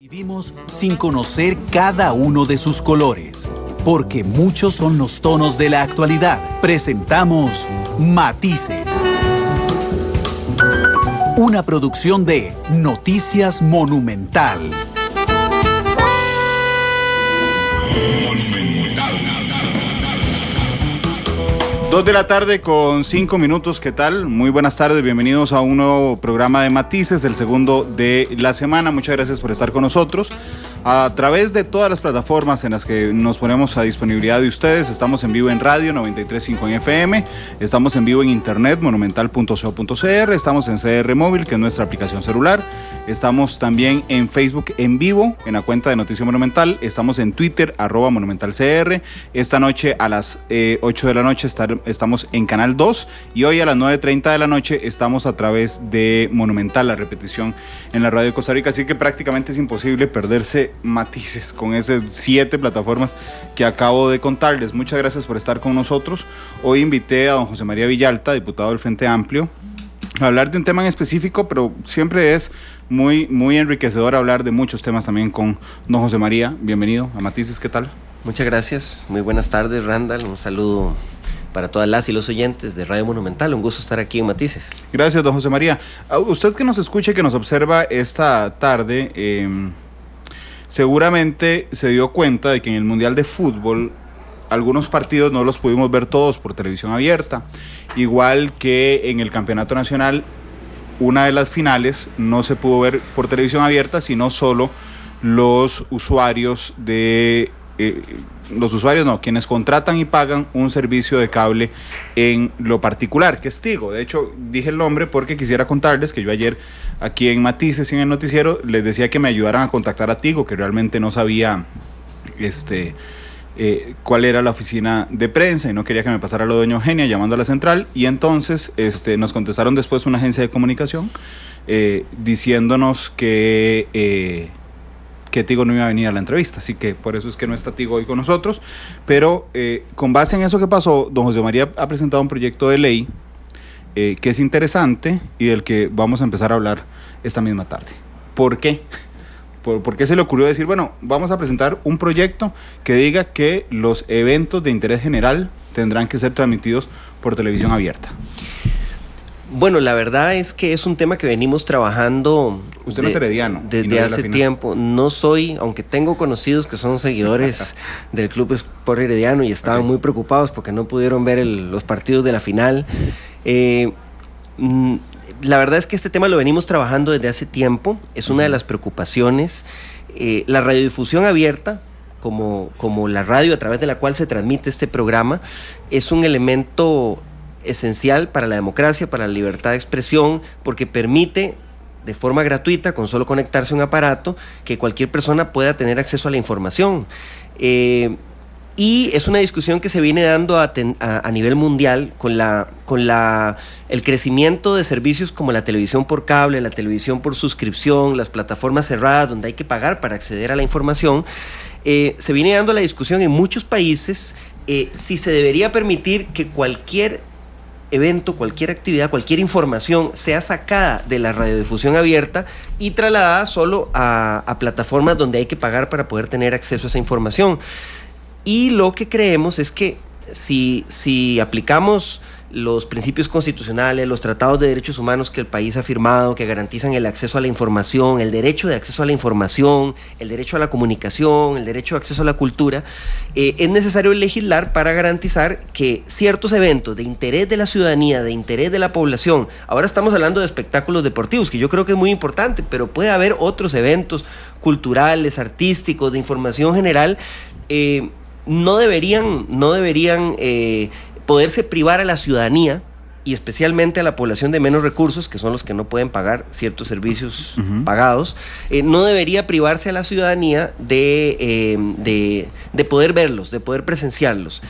Vivimos sin conocer cada uno de sus colores, porque muchos son los tonos de la actualidad. Presentamos Matices, una producción de Noticias Monumental. 2 de la tarde con 5 minutos, ¿qué tal? Muy buenas tardes, bienvenidos a un nuevo programa de Matices, el segundo de la semana. Muchas gracias por estar con nosotros. A través de todas las plataformas en las que nos ponemos a disponibilidad de ustedes, estamos en vivo en radio 93.5 en FM, estamos en vivo en internet monumental.co.cr, estamos en CR Móvil, que es nuestra aplicación celular, estamos también en Facebook en vivo, en la cuenta de Noticia Monumental, estamos en Twitter, @monumentalcr, esta noche a las 8 de la noche estamos en Canal 2 y hoy a las 9:30 de la noche estamos a través de Monumental, la repetición en la radio de Costa Rica, así que prácticamente es imposible perderse Matices con esas 7 plataformas que acabo de contarles. Muchas gracias por estar con nosotros. Hoy invité a don José María Villalta, diputado del Frente Amplio, a hablar de un tema en específico, pero siempre es muy enriquecedor hablar de muchos temas también con don José María. Bienvenido a Matices, ¿qué tal? Muchas gracias, muy buenas tardes, Randall, un saludo para todas las y los oyentes de Radio Monumental, un gusto estar aquí en Matices. Gracias, don José María. A usted que nos escucha y que nos observa esta tarde, seguramente se dio cuenta de que en el Mundial de Fútbol algunos partidos no los pudimos ver todos por televisión abierta, igual que en el Campeonato Nacional una de las finales no se pudo ver por televisión abierta, sino solo los usuarios de... quienes contratan y pagan un servicio de cable en lo particular, que es Tigo. De hecho, dije el nombre porque quisiera contarles que yo ayer aquí en Matices y en el noticiero les decía que me ayudaran a contactar a Tigo, que realmente no sabía cuál era la oficina de prensa y no quería que me pasara lo de doña Eugenia llamando a la central, y entonces nos contestaron después una agencia de comunicación diciéndonos que Tigo no iba a venir a la entrevista, así que por eso es que no está Tigo hoy con nosotros, pero con base en eso que pasó, don José María ha presentado un proyecto de ley que es interesante y del que vamos a empezar a hablar esta misma tarde. ¿Por qué? ¿Por qué se le ocurrió decir, bueno, vamos a presentar un proyecto que diga que los eventos de interés general tendrán que ser transmitidos por televisión abierta? Bueno, la verdad es que es un tema que venimos trabajando. Usted no es herediano. Desde hace tiempo. No soy, aunque tengo conocidos que son seguidores del Club Sport Herediano y estaban muy preocupados porque no pudieron ver los partidos de la final. La verdad es que este tema lo venimos trabajando desde hace tiempo. Es una de las preocupaciones. La radiodifusión abierta, como la radio a través de la cual se transmite este programa, es un elemento esencial para la democracia, para la libertad de expresión, porque permite de forma gratuita, con solo conectarse a un aparato, que cualquier persona pueda tener acceso a la información. Y es una discusión que se viene dando a nivel mundial con el crecimiento de servicios como la televisión por cable, la televisión por suscripción, las plataformas cerradas donde hay que pagar para acceder a la información. Se viene dando la discusión en muchos países si se debería permitir que cualquier evento, cualquier actividad, cualquier información sea sacada de la radiodifusión abierta y trasladada solo a plataformas donde hay que pagar para poder tener acceso a esa información. Y lo que creemos es que si aplicamos los principios constitucionales, los tratados de derechos humanos que el país ha firmado, que garantizan el acceso a la información, el derecho de acceso a la información, el derecho a la comunicación, el derecho de acceso a la cultura, es necesario legislar para garantizar que ciertos eventos de interés de la ciudadanía, de interés de la población, ahora estamos hablando de espectáculos deportivos, que yo creo que es muy importante, pero puede haber otros eventos culturales, artísticos, de información general, no deberían poderse privar a la ciudadanía y especialmente a la población de menos recursos, que son los que no pueden pagar ciertos servicios pagados, no debería privarse a la ciudadanía de poder verlos, de poder presenciarlos.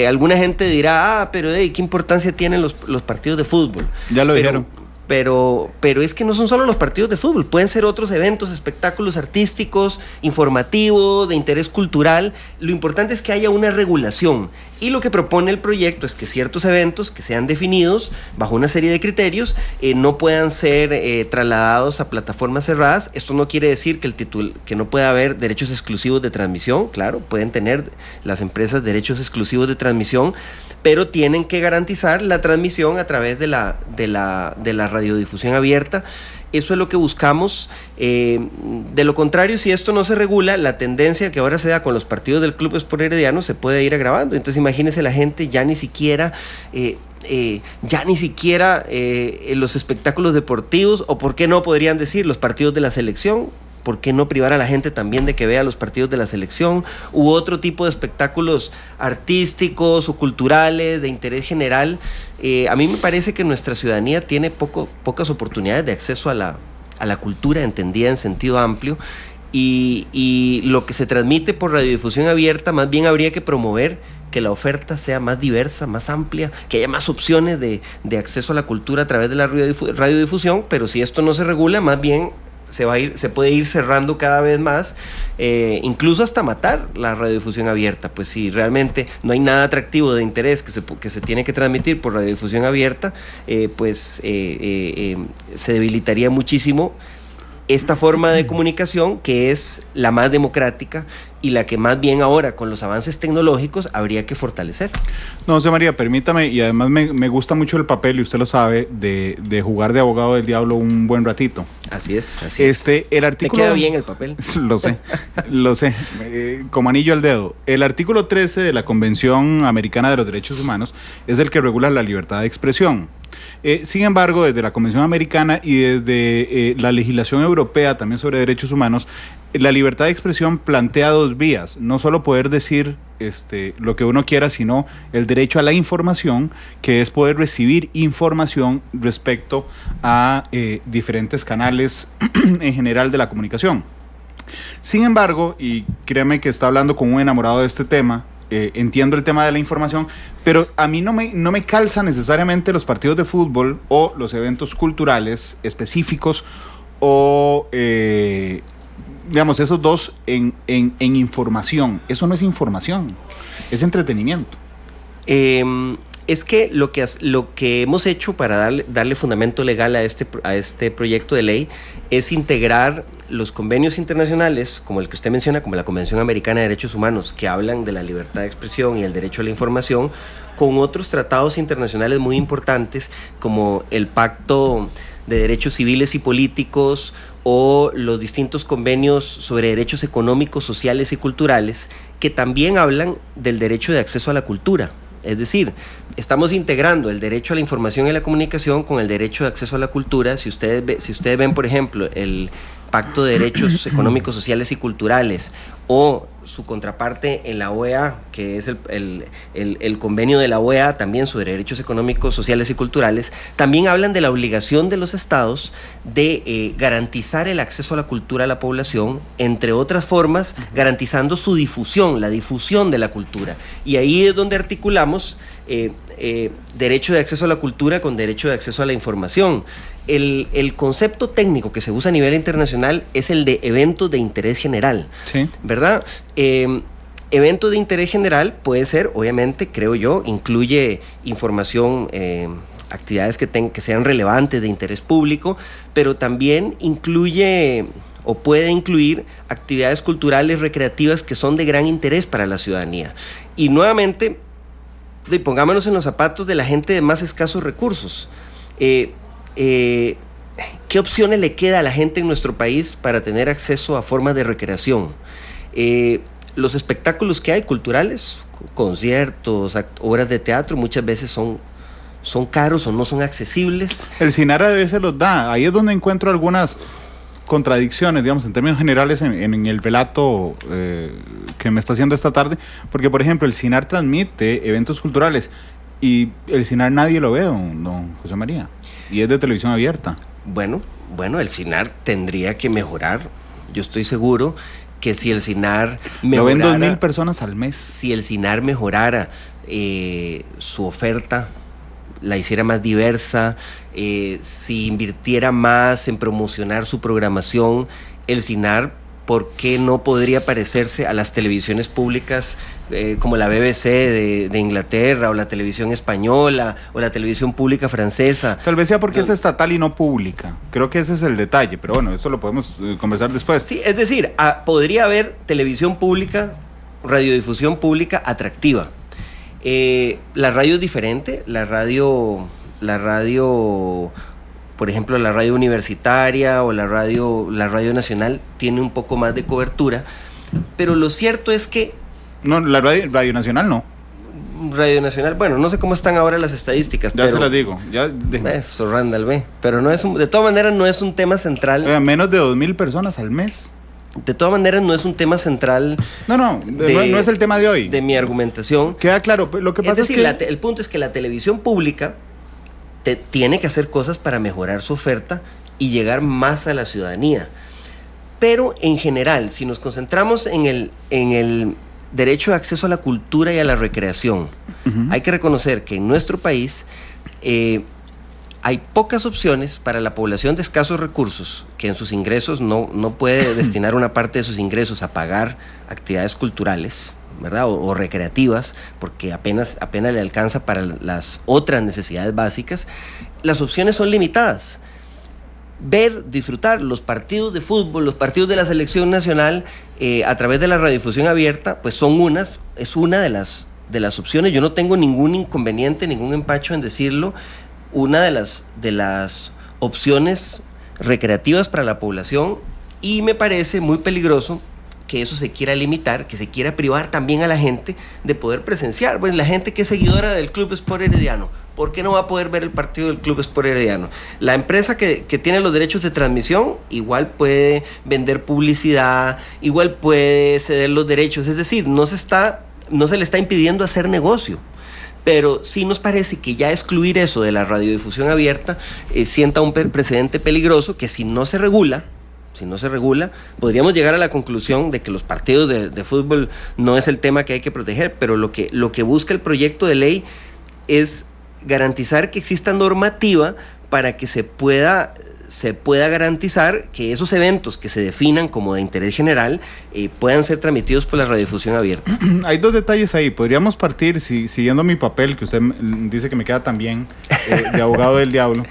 Alguna gente dirá, pero ¿qué importancia tienen los partidos de fútbol? Ya lo dijeron. pero es que no son solo los partidos de fútbol, pueden ser otros eventos, espectáculos artísticos, informativos, de interés cultural. Lo importante es que haya una regulación, y lo que propone el proyecto es que ciertos eventos que sean definidos bajo una serie de criterios no puedan ser trasladados a plataformas cerradas. Esto no quiere decir que no pueda haber derechos exclusivos de transmisión. Claro, pueden tener las empresas derechos exclusivos de transmisión, pero tienen que garantizar la transmisión a través de la radiodifusión abierta. Eso es lo que buscamos. De lo contrario, si esto no se regula, la tendencia que ahora se da con los partidos del Club Sport Herediano se puede ir agravando. Entonces imagínense, la gente ya ni siquiera los espectáculos deportivos, o por qué no podrían decir los partidos de la selección. ¿Por qué no privar a la gente también de que vea los partidos de la selección u otro tipo de espectáculos artísticos o culturales de interés general? A mí me parece que nuestra ciudadanía tiene pocas oportunidades de acceso a la cultura entendida en sentido amplio, y lo que se transmite por radiodifusión abierta, más bien habría que promover que la oferta sea más diversa, más amplia, que haya más opciones de acceso a la cultura a través de la radiodifusión. Pero si esto no se regula, más bien se puede ir cerrando cada vez más, incluso hasta matar la radiodifusión abierta. Pues si realmente no hay nada atractivo de interés que se tiene que transmitir por radiodifusión abierta, se debilitaría muchísimo esta forma de comunicación, que es la más democrática y la que más bien ahora, con los avances tecnológicos, habría que fortalecer. No, José María, permítame, y además me gusta mucho el papel, y usted lo sabe, de jugar de abogado del diablo un buen ratito. Así es. El artículo... Te queda bien el papel. Lo sé, como anillo al dedo. El artículo 13 de la Convención Americana de los Derechos Humanos es el que regula la libertad de expresión. Sin embargo, desde la Convención Americana y desde la legislación europea también sobre derechos humanos, la libertad de expresión plantea dos vías: no solo poder decir lo que uno quiera, sino el derecho a la información, que es poder recibir información respecto a diferentes canales en general de la comunicación. Sin embargo, y créeme que está hablando con un enamorado de este tema, entiendo el tema de la información, pero a mí no me calza necesariamente los partidos de fútbol o los eventos culturales específicos, o digamos, esos dos en información. Eso no es información, es entretenimiento. Es que lo que hemos hecho para darle fundamento legal a este proyecto de ley es integrar los convenios internacionales, como el que usted menciona, como la Convención Americana de Derechos Humanos, que hablan de la libertad de expresión y el derecho a la información, con otros tratados internacionales muy importantes, como el Pacto de Derechos Civiles y Políticos, o los distintos convenios sobre derechos económicos, sociales y culturales, que también hablan del derecho de acceso a la cultura. Es decir, estamos integrando el derecho a la información y la comunicación con el derecho de acceso a la cultura. Si ustedes ven, por ejemplo, el Pacto de Derechos Económicos, Sociales y Culturales, o su contraparte en la OEA, que es el convenio de la OEA también sobre derechos económicos, sociales y culturales, también hablan de la obligación de los estados de garantizar el acceso a la cultura a la población, entre otras formas, garantizando su difusión, la difusión de la cultura. Y ahí es donde articulamos derecho de acceso a la cultura con derecho de acceso a la información. El concepto técnico que se usa a nivel internacional es el de eventos de interés general, ¿sí? ¿Verdad? Evento de interés general puede ser, obviamente, creo yo, incluye información, actividades que sean relevantes de interés público, pero también incluye o puede incluir actividades culturales, recreativas, que son de gran interés para la ciudadanía. Y nuevamente, pongámonos en los zapatos de la gente de más escasos recursos. ¿Qué opciones le queda a la gente en nuestro país para tener acceso a formas de recreación? Los espectáculos que hay culturales, conciertos, obras de teatro, muchas veces son caros o no son accesibles. El SINAR a veces los da. Ahí es donde encuentro algunas contradicciones, digamos, en términos generales, en el relato que me está haciendo esta tarde, porque, por ejemplo, el SINAR transmite eventos culturales y el SINAR nadie lo ve, don José María, y es de televisión abierta. Bueno, el SINAR tendría que mejorar. Yo estoy seguro que si el SINAR mejorara... Lo ven 2,000 personas al mes. Si el SINAR mejorara su oferta la hiciera más diversa, si invirtiera más en promocionar su programación, el CINAR, ¿por qué no podría parecerse a las televisiones públicas como la BBC de Inglaterra, o la televisión española, o la televisión pública francesa? Tal vez sea porque es estatal y no pública. Creo que ese es el detalle, pero bueno, eso lo podemos conversar después. Sí, es decir, podría haber televisión pública, radiodifusión pública atractiva. La radio es diferente, la radio, por ejemplo, la radio universitaria o la radio nacional tiene un poco más de cobertura, pero lo cierto es que... No, la radio nacional no. Radio Nacional, bueno, no sé cómo están ahora las estadísticas. Ya se las digo. Eso, Randall, ve. Pero no es de todas maneras no es un tema central. Menos de 2,000 personas al mes. De todas maneras no es un tema central. No es el tema de hoy. De mi argumentación. Queda claro, lo que pasa es que... el punto es que la televisión pública tiene que hacer cosas para mejorar su oferta y llegar más a la ciudadanía. Pero en general, si nos concentramos en el derecho de acceso a la cultura y a la recreación, hay que reconocer que en nuestro país hay pocas opciones para la población de escasos recursos, que en sus ingresos no puede destinar una parte de sus ingresos a pagar actividades culturales, ¿verdad? O recreativas, porque apenas le alcanza para las otras necesidades básicas. Las opciones son limitadas. Disfrutar los partidos de fútbol, los partidos de la selección nacional a través de la radiodifusión abierta, pues es una de las opciones. Yo no tengo ningún inconveniente, ningún empacho en decirlo. Una de las opciones recreativas para la población, y me parece muy peligroso que eso se quiera limitar, que se quiera privar también a la gente de poder presenciar. Bueno, la gente que es seguidora del Club Sport Herediano, ¿por qué no va a poder ver el partido del Club Sport Herediano? La empresa que tiene los derechos de transmisión igual puede vender publicidad, igual puede ceder los derechos, es decir, no se le está impidiendo hacer negocio. Pero sí nos parece que ya excluir eso de la radiodifusión abierta sienta un precedente peligroso que si no se regula, podríamos llegar a la conclusión de que los partidos de fútbol no es el tema que hay que proteger, pero lo que busca el proyecto de ley es garantizar que exista normativa para que se pueda garantizar que esos eventos que se definan como de interés general puedan ser transmitidos por la radiodifusión abierta. Hay dos detalles ahí. Podríamos partir, siguiendo mi papel, que usted dice que me queda tan bien, de abogado del diablo,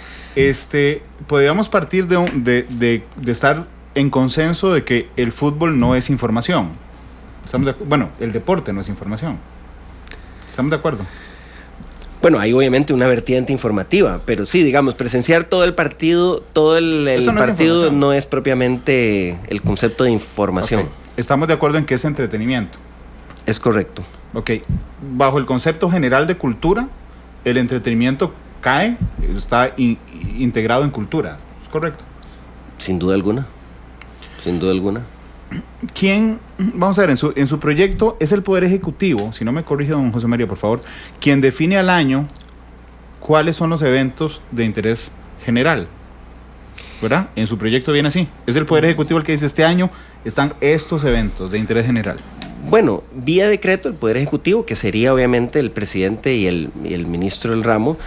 podríamos partir de estar en consenso de que el fútbol no es información. El deporte no es información. ¿Estamos de acuerdo? Bueno, hay obviamente una vertiente informativa, pero sí, digamos, presenciar todo el partido, partido no es propiamente el concepto de información. Okay. Estamos de acuerdo en que es entretenimiento. Es correcto. Ok. Bajo el concepto general de cultura, el entretenimiento está integrado en cultura. ¿Es correcto? Sin duda alguna. Sin duda alguna. ¿Quién, vamos a ver, en su proyecto es el Poder Ejecutivo, si no me corrige don José María, por favor, quien define al año cuáles son los eventos de interés general, ¿verdad? En su proyecto viene así. Es el Poder Ejecutivo el que dice, este año están estos eventos de interés general. Bueno, vía decreto el Poder Ejecutivo, que sería obviamente el presidente y el ministro del ramo,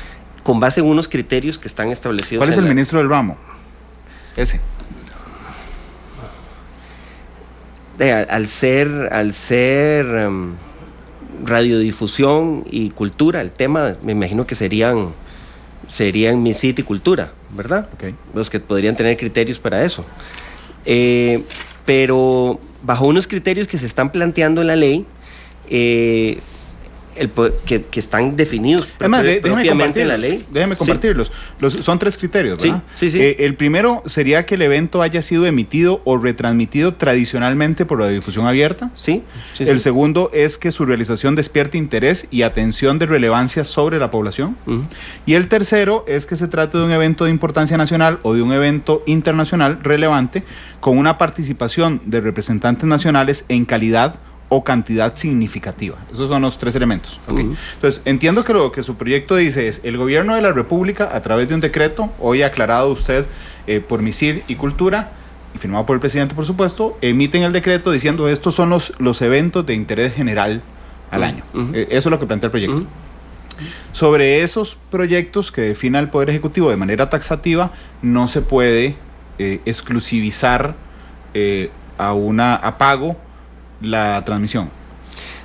con base en unos criterios que están establecidos. ¿Cuál es el ministro del ramo? Ese. Al ser radiodifusión y cultura, el tema, me imagino que serían MISIT y cultura, ¿verdad? Okay. Los que podrían tener criterios para eso. Pero bajo unos criterios que se están planteando en la ley, que están definidos propiamente en la ley. Déjeme compartirlos. Sí. Son 3 criterios, ¿verdad? Sí. El primero sería que el evento haya sido emitido o retransmitido tradicionalmente por radiodifusión abierta. Sí. El segundo es que su realización despierte interés y atención de relevancia sobre la población. Y el tercero es que se trate de un evento de importancia nacional o de un evento internacional relevante con una participación de representantes nacionales en calidad o cantidad significativa. Esos son los 3 elementos. Okay. Entonces, entiendo que lo que su proyecto dice es, el gobierno de la República, a través de un decreto, hoy aclarado usted por MISID y Cultura, y firmado por el presidente, por supuesto, emiten el decreto diciendo, estos son los eventos de interés general al año. Eso es lo que plantea el proyecto. Sobre esos proyectos que defina el Poder Ejecutivo de manera taxativa, no se puede exclusivizar a pago la transmisión.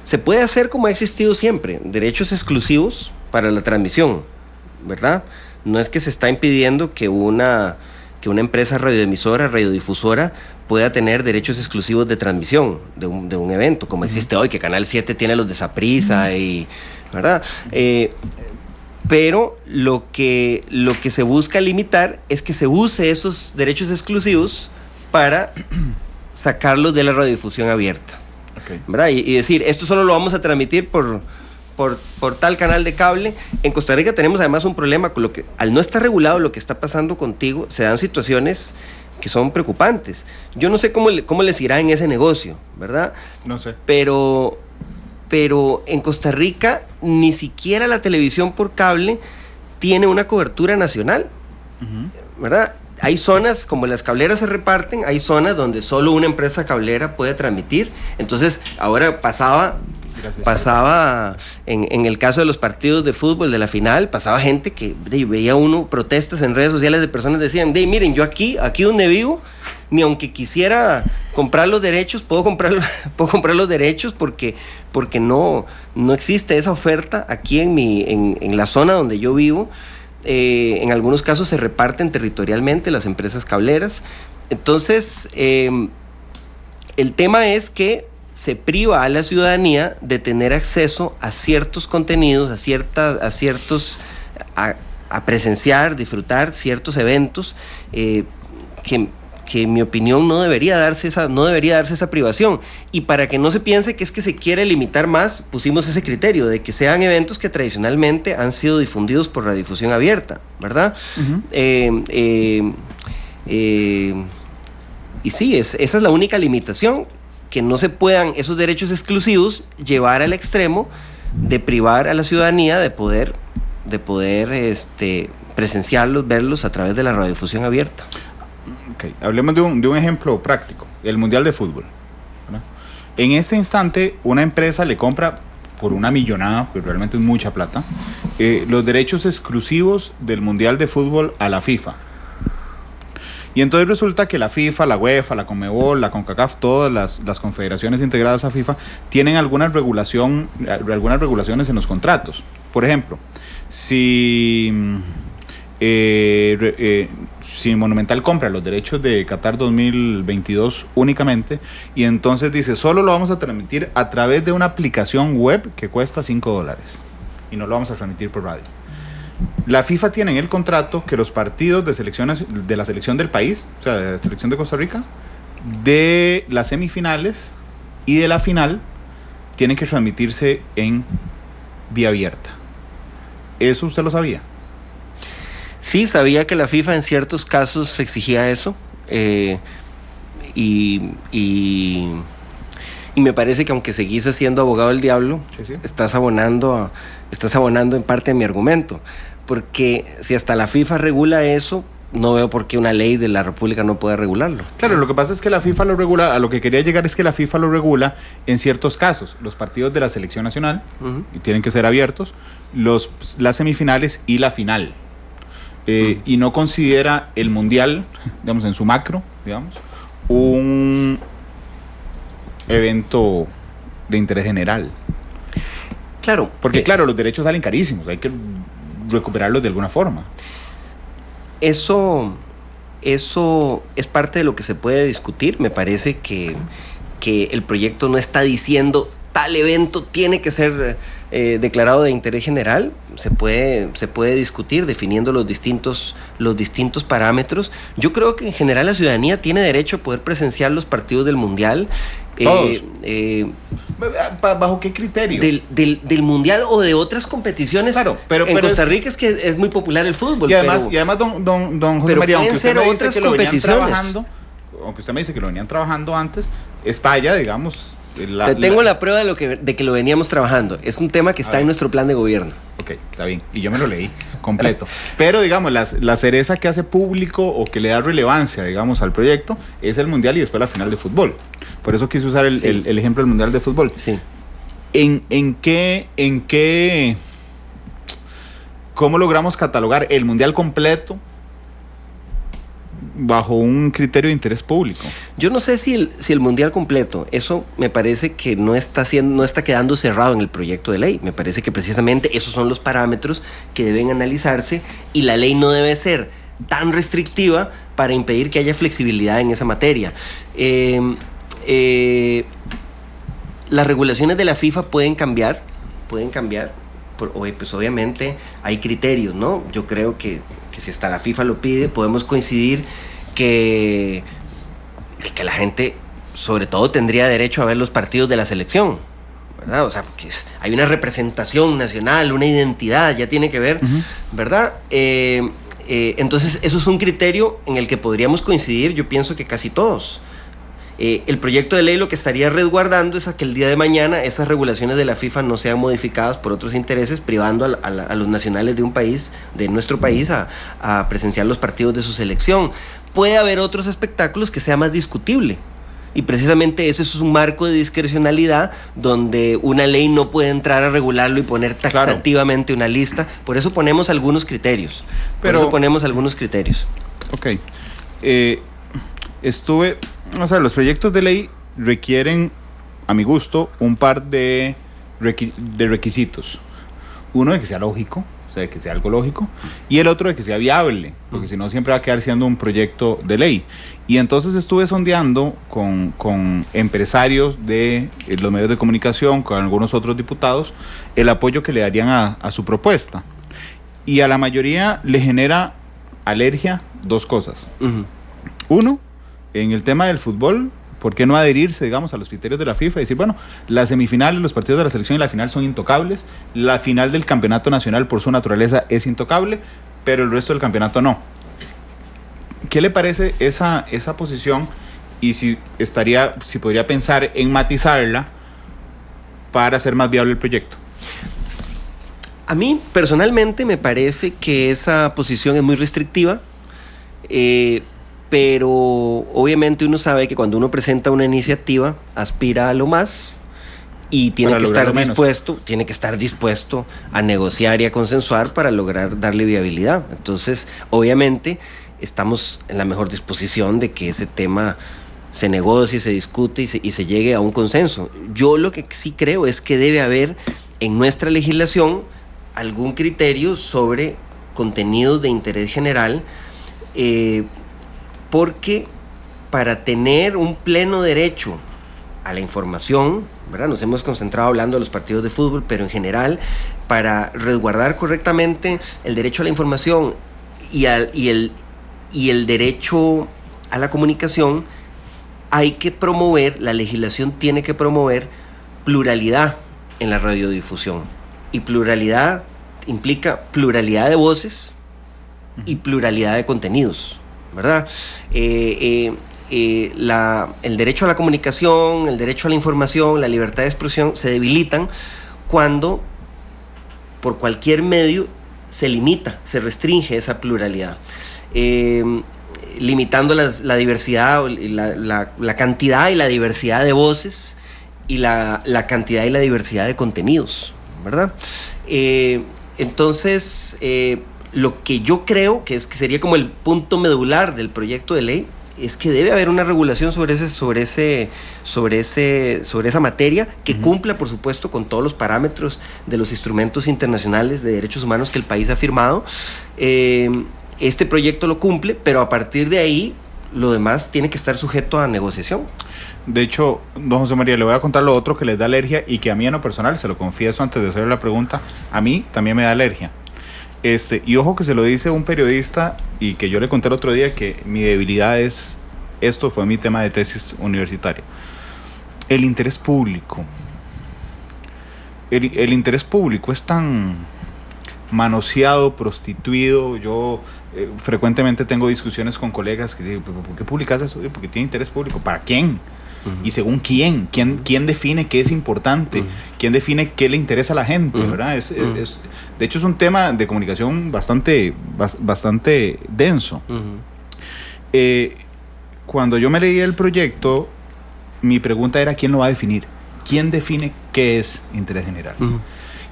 Se puede hacer como ha existido siempre, derechos exclusivos para la transmisión, ¿verdad? No es que se está impidiendo que una empresa radioemisora, radiodifusora, pueda tener derechos exclusivos de transmisión de un evento, como existe hoy, que Canal 7 tiene los de Saprissa, ¿verdad? Pero lo que se busca limitar es que se use esos derechos exclusivos para sacarlos de la radiodifusión abierta. Okay. ¿Verdad? Y decir, esto solo lo vamos a transmitir por tal canal de cable. En Costa Rica tenemos además un problema con lo que, al no estar regulado lo que está pasando contigo, se dan situaciones que son preocupantes. Yo no sé cómo les irá en ese negocio, ¿verdad? No sé. Pero en Costa Rica ni siquiera la televisión por cable tiene una cobertura nacional, ¿verdad? Hay zonas, como las cableras se reparten, hay zonas donde solo una empresa cablera puede transmitir. Entonces, ahora pasaba en el caso de los partidos de fútbol de la final, pasaba gente que veía uno protestas en redes sociales de personas que decían, miren, yo aquí donde vivo, ni aunque quisiera comprar los derechos, puedo comprar los derechos porque no existe esa oferta aquí en la zona donde yo vivo. En algunos casos se reparten territorialmente las empresas cableras. Entonces, el tema es que se priva a la ciudadanía de tener acceso a ciertos contenidos, a presenciar, disfrutar ciertos eventos que en mi opinión no debería darse esa privación. Y para que no se piense que es que se quiere limitar más, pusimos ese criterio de que sean eventos que tradicionalmente han sido difundidos por radiodifusión abierta, ¿verdad? Y sí, esa es la única limitación, que no se puedan esos derechos exclusivos llevar al extremo de privar a la ciudadanía de poder presenciarlos, verlos a través de la radiodifusión abierta. Okay. Hablemos de un ejemplo práctico, el Mundial de Fútbol, ¿verdad? En este instante, una empresa le compra por una millonada, que realmente es mucha plata, los derechos exclusivos del Mundial de Fútbol a la FIFA. Y entonces resulta que la FIFA, la UEFA, la Conmebol, la CONCACAF, todas las confederaciones integradas a FIFA tienen algunas regulaciones en los contratos. Por ejemplo, si Monumental compra los derechos de Qatar 2022 únicamente, y entonces dice, solo lo vamos a transmitir a través de una aplicación web que cuesta $5 y no lo vamos a transmitir por radio. La FIFA tiene en el contrato que los partidos de la selección del país, o sea, de la selección de Costa Rica, de las semifinales y de la final, tienen que transmitirse en vía abierta. ¿Eso usted lo sabía? Sí, sabía que la FIFA en ciertos casos exigía eso, y me parece que aunque seguís siendo abogado del diablo, sí. Estás abonando en parte a mi argumento, porque si hasta la FIFA regula eso, no veo por qué una ley de la República no puede regularlo. Claro, lo que pasa es que la FIFA lo regula, a lo que quería llegar es que la FIFA lo regula en ciertos casos, los partidos de la selección nacional, y tienen que ser abiertos, las semifinales y la final. Y no considera el mundial, digamos, en su macro, digamos, un evento de interés general. Claro. Porque claro, los derechos salen carísimos, hay que recuperarlos de alguna forma. Eso es parte de lo que se puede discutir. Me parece que el proyecto no está diciendo tal evento tiene que ser declarado de interés general. Se puede discutir definiendo los distintos parámetros. Yo creo que en general la ciudadanía tiene derecho a poder presenciar los partidos del Mundial. Todos. ¿Bajo qué criterio? Del Mundial o de otras competiciones. Claro, pero Costa Rica es que es muy popular el fútbol. Y además, don José María, aunque usted me dice que lo venían trabajando, aunque usted me dice que lo venían trabajando antes, está ya, digamos... Tengo la prueba de que lo veníamos trabajando. Es un tema que está en nuestro plan de gobierno. Ok, está bien. Y yo me lo leí completo. Pero, digamos, la cereza que hace público o que le da relevancia, digamos, al proyecto es el Mundial y después la final de fútbol. Por eso quise usar el ejemplo del Mundial de fútbol. Sí. ¿En qué ¿cómo logramos catalogar el mundial completo bajo un criterio de interés público? Yo no sé si el mundial completo, eso me parece que no está quedando cerrado en el proyecto de ley. Me parece que precisamente esos son los parámetros que deben analizarse y la ley no debe ser tan restrictiva para impedir que haya flexibilidad en esa materia. Las regulaciones de la FIFA pueden cambiar, pues obviamente hay criterios, ¿no? Yo creo que si hasta la FIFA lo pide, podemos coincidir que la gente, sobre todo, tendría derecho a ver los partidos de la selección, ¿verdad? O sea, porque hay una representación nacional, una identidad, ya tiene que ver, ¿verdad? Entonces, eso es un criterio en el que podríamos coincidir, yo pienso que casi todos. El proyecto de ley lo que estaría resguardando es a que el día de mañana esas regulaciones de la FIFA no sean modificadas por otros intereses, privando a los nacionales de un país, de nuestro país, a presenciar los partidos de su selección. Puede haber otros espectáculos que sea más discutible, y precisamente ese es un marco de discrecionalidad donde una ley no puede entrar a regularlo y poner taxativamente una lista. Por eso ponemos algunos criterios. Ok. O sea, los proyectos de ley requieren, a mi gusto, un par de requisitos. Uno, de que sea lógico, o sea, de que sea algo lógico, y el otro, de que sea viable, porque si no siempre va a quedar siendo un proyecto de ley. Y entonces estuve sondeando con empresarios de los medios de comunicación, con algunos otros diputados, el apoyo que le darían a su propuesta. Y a la mayoría le genera alergia dos cosas. Uno, en el tema del fútbol, ¿por qué no adherirse, digamos, a los criterios de la FIFA y decir, bueno, las semifinales, los partidos de la selección y la final son intocables, la final del campeonato nacional por su naturaleza es intocable, pero el resto del campeonato no? ¿Qué le parece esa posición? Y si podría pensar en matizarla para hacer más viable el proyecto. A mí, personalmente, me parece que esa posición es muy restrictiva, pero obviamente uno sabe que cuando uno presenta una iniciativa aspira a lo más y tiene que estar dispuesto a negociar y a consensuar para lograr darle viabilidad. Entonces, obviamente, estamos en la mejor disposición de que ese tema se negocie, se discute y se llegue a un consenso. Yo lo que sí creo es que debe haber en nuestra legislación algún criterio sobre contenidos de interés general, porque para tener un pleno derecho a la información, ¿verdad? Nos hemos concentrado hablando de los partidos de fútbol, pero en general, para resguardar correctamente el derecho a la información y el derecho a la comunicación, la legislación tiene que promover pluralidad en la radiodifusión. Y pluralidad implica pluralidad de voces y pluralidad de contenidos, ¿verdad? El derecho a la comunicación, el derecho a la información, la libertad de expresión se debilitan cuando por cualquier medio se limita, se restringe esa pluralidad, limitando la diversidad, la cantidad y la diversidad de voces y la cantidad y la diversidad de contenidos, ¿verdad? Entonces, lo que yo creo que sería como el punto medular del proyecto de ley es que debe haber una regulación sobre esa materia que cumpla, por supuesto, con todos los parámetros de los instrumentos internacionales de derechos humanos que el país ha firmado. Este proyecto lo cumple, pero a partir de ahí lo demás tiene que estar sujeto a negociación. De hecho, don José María, le voy a contar lo otro que les da alergia y que a mí en lo personal, se lo confieso antes de hacer la pregunta, a mí también me da alergia. Y ojo que se lo dice un periodista y que yo le conté el otro día que mi debilidad es, esto fue mi tema de tesis universitaria, el interés público. El interés público es tan manoseado, prostituido. Yo frecuentemente tengo discusiones con colegas que dicen, ¿por qué publicas eso? Porque tiene interés público. ¿Para quién? ¿Y según quién? ¿Quién define qué es importante? ¿Quién define qué le interesa a la gente? ¿Verdad? De hecho, es un tema de comunicación bastante denso. Cuando yo me leí el proyecto, mi pregunta era ¿quién lo va a definir? ¿Quién define qué es interés general?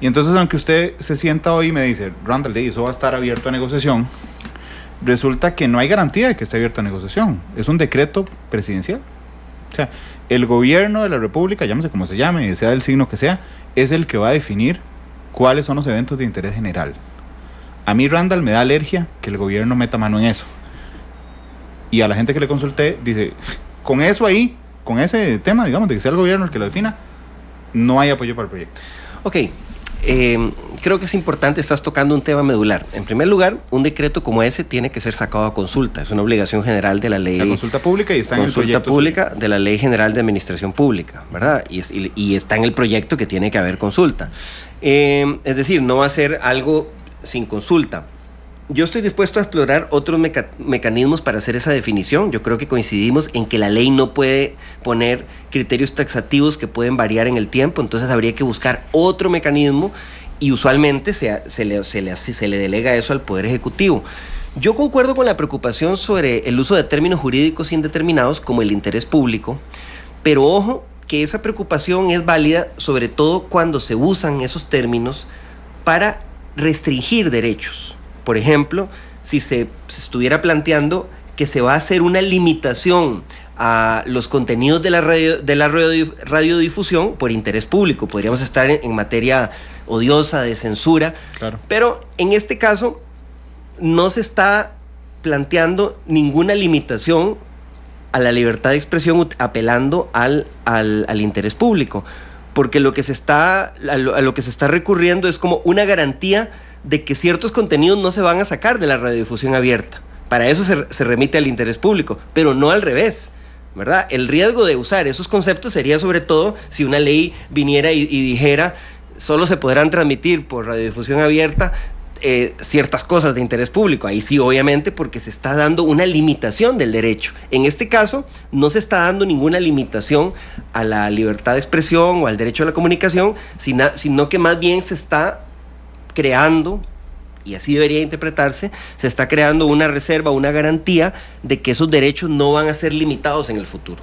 Y entonces, aunque usted se sienta hoy y me dice, Randall, eso va a estar abierto a negociación, resulta que no hay garantía de que esté abierto a negociación. Es un decreto presidencial. O sea, el gobierno de la República, llámese como se llame, sea del signo que sea, es el que va a definir cuáles son los eventos de interés general. A mí, Randall, me da alergia que el gobierno meta mano en eso. Y a la gente que le consulté, dice, con eso ahí, con ese tema, digamos, de que sea el gobierno el que lo defina, no hay apoyo para el proyecto. Ok, creo que es importante, estás tocando un tema medular. En primer lugar, un decreto como ese tiene que ser sacado a consulta, es una obligación general de la ley. La consulta pública y está en el proyecto. Consulta pública de la Ley General de Administración Pública, ¿verdad? Y está en el proyecto que tiene que haber consulta. Es decir, no va a ser algo sin consulta. Yo estoy dispuesto a explorar otros mecanismos para hacer esa definición. Yo creo que coincidimos en que la ley no puede poner criterios taxativos que pueden variar en el tiempo, entonces habría que buscar otro mecanismo y usualmente se le delega eso al Poder Ejecutivo. Yo concuerdo con la preocupación sobre el uso de términos jurídicos indeterminados como el interés público, pero ojo que esa preocupación es válida sobre todo cuando se usan esos términos para restringir derechos. Por ejemplo, si se estuviera planteando que se va a hacer una limitación a los contenidos de la radiodifusión por interés público, podríamos estar en materia odiosa de censura, claro. Pero en este caso no se está planteando ninguna limitación a la libertad de expresión apelando al interés público, porque a lo que se está recurriendo es como una garantía de que ciertos contenidos no se van a sacar de la radiodifusión abierta. Para eso se remite al interés público, pero no al revés, ¿verdad? El riesgo de usar esos conceptos sería sobre todo si una ley viniera y dijera solo se podrán transmitir por radiodifusión abierta ciertas cosas de interés público. Ahí sí, obviamente, porque se está dando una limitación del derecho. En este caso, no se está dando ninguna limitación a la libertad de expresión o al derecho a la comunicación, sino que más bien se está creando, y así debería interpretarse, se está creando una reserva, una garantía de que esos derechos no van a ser limitados en el futuro.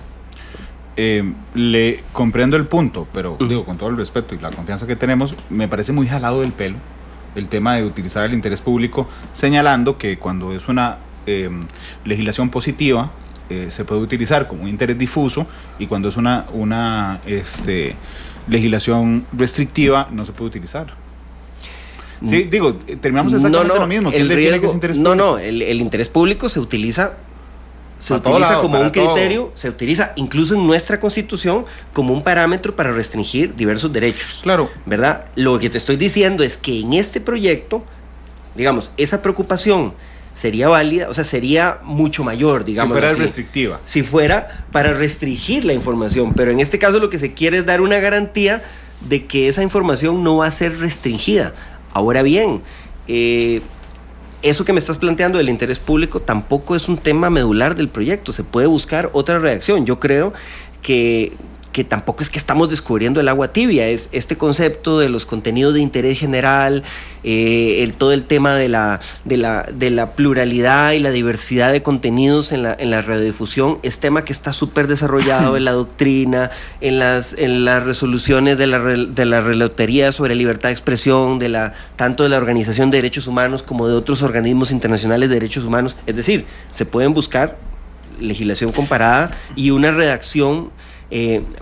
Le comprendo el punto, pero digo, con todo el respeto y la confianza que tenemos, me parece muy jalado del pelo el tema de utilizar el interés público, señalando que cuando es una legislación positiva, se puede utilizar como un interés difuso, y cuando es una legislación restrictiva, no se puede utilizar. Sí, digo, terminamos exactamente lo mismo. El riesgo, que es interés público. El interés público se utiliza como un criterio, se utiliza incluso en nuestra Constitución como un parámetro para restringir diversos derechos. Claro. ¿Verdad? Lo que te estoy diciendo es que en este proyecto, digamos, esa preocupación sería válida, o sea, sería mucho mayor, digamos. Si fuera restrictiva. Si fuera para restringir la información, pero en este caso lo que se quiere es dar una garantía de que esa información no va a ser restringida. Ahora bien, eso que me estás planteando del interés público tampoco es un tema medular del proyecto, se puede buscar otra reacción. Yo creo que tampoco es que estamos descubriendo el agua tibia, es este concepto de los contenidos de interés general, todo el tema de la pluralidad y la diversidad de contenidos en la radiodifusión, es tema que está súper desarrollado en la doctrina, en las resoluciones de la Relotería sobre libertad de expresión, tanto de la Organización de Derechos Humanos como de otros organismos internacionales de derechos humanos. Es decir, se pueden buscar legislación comparada y una redacción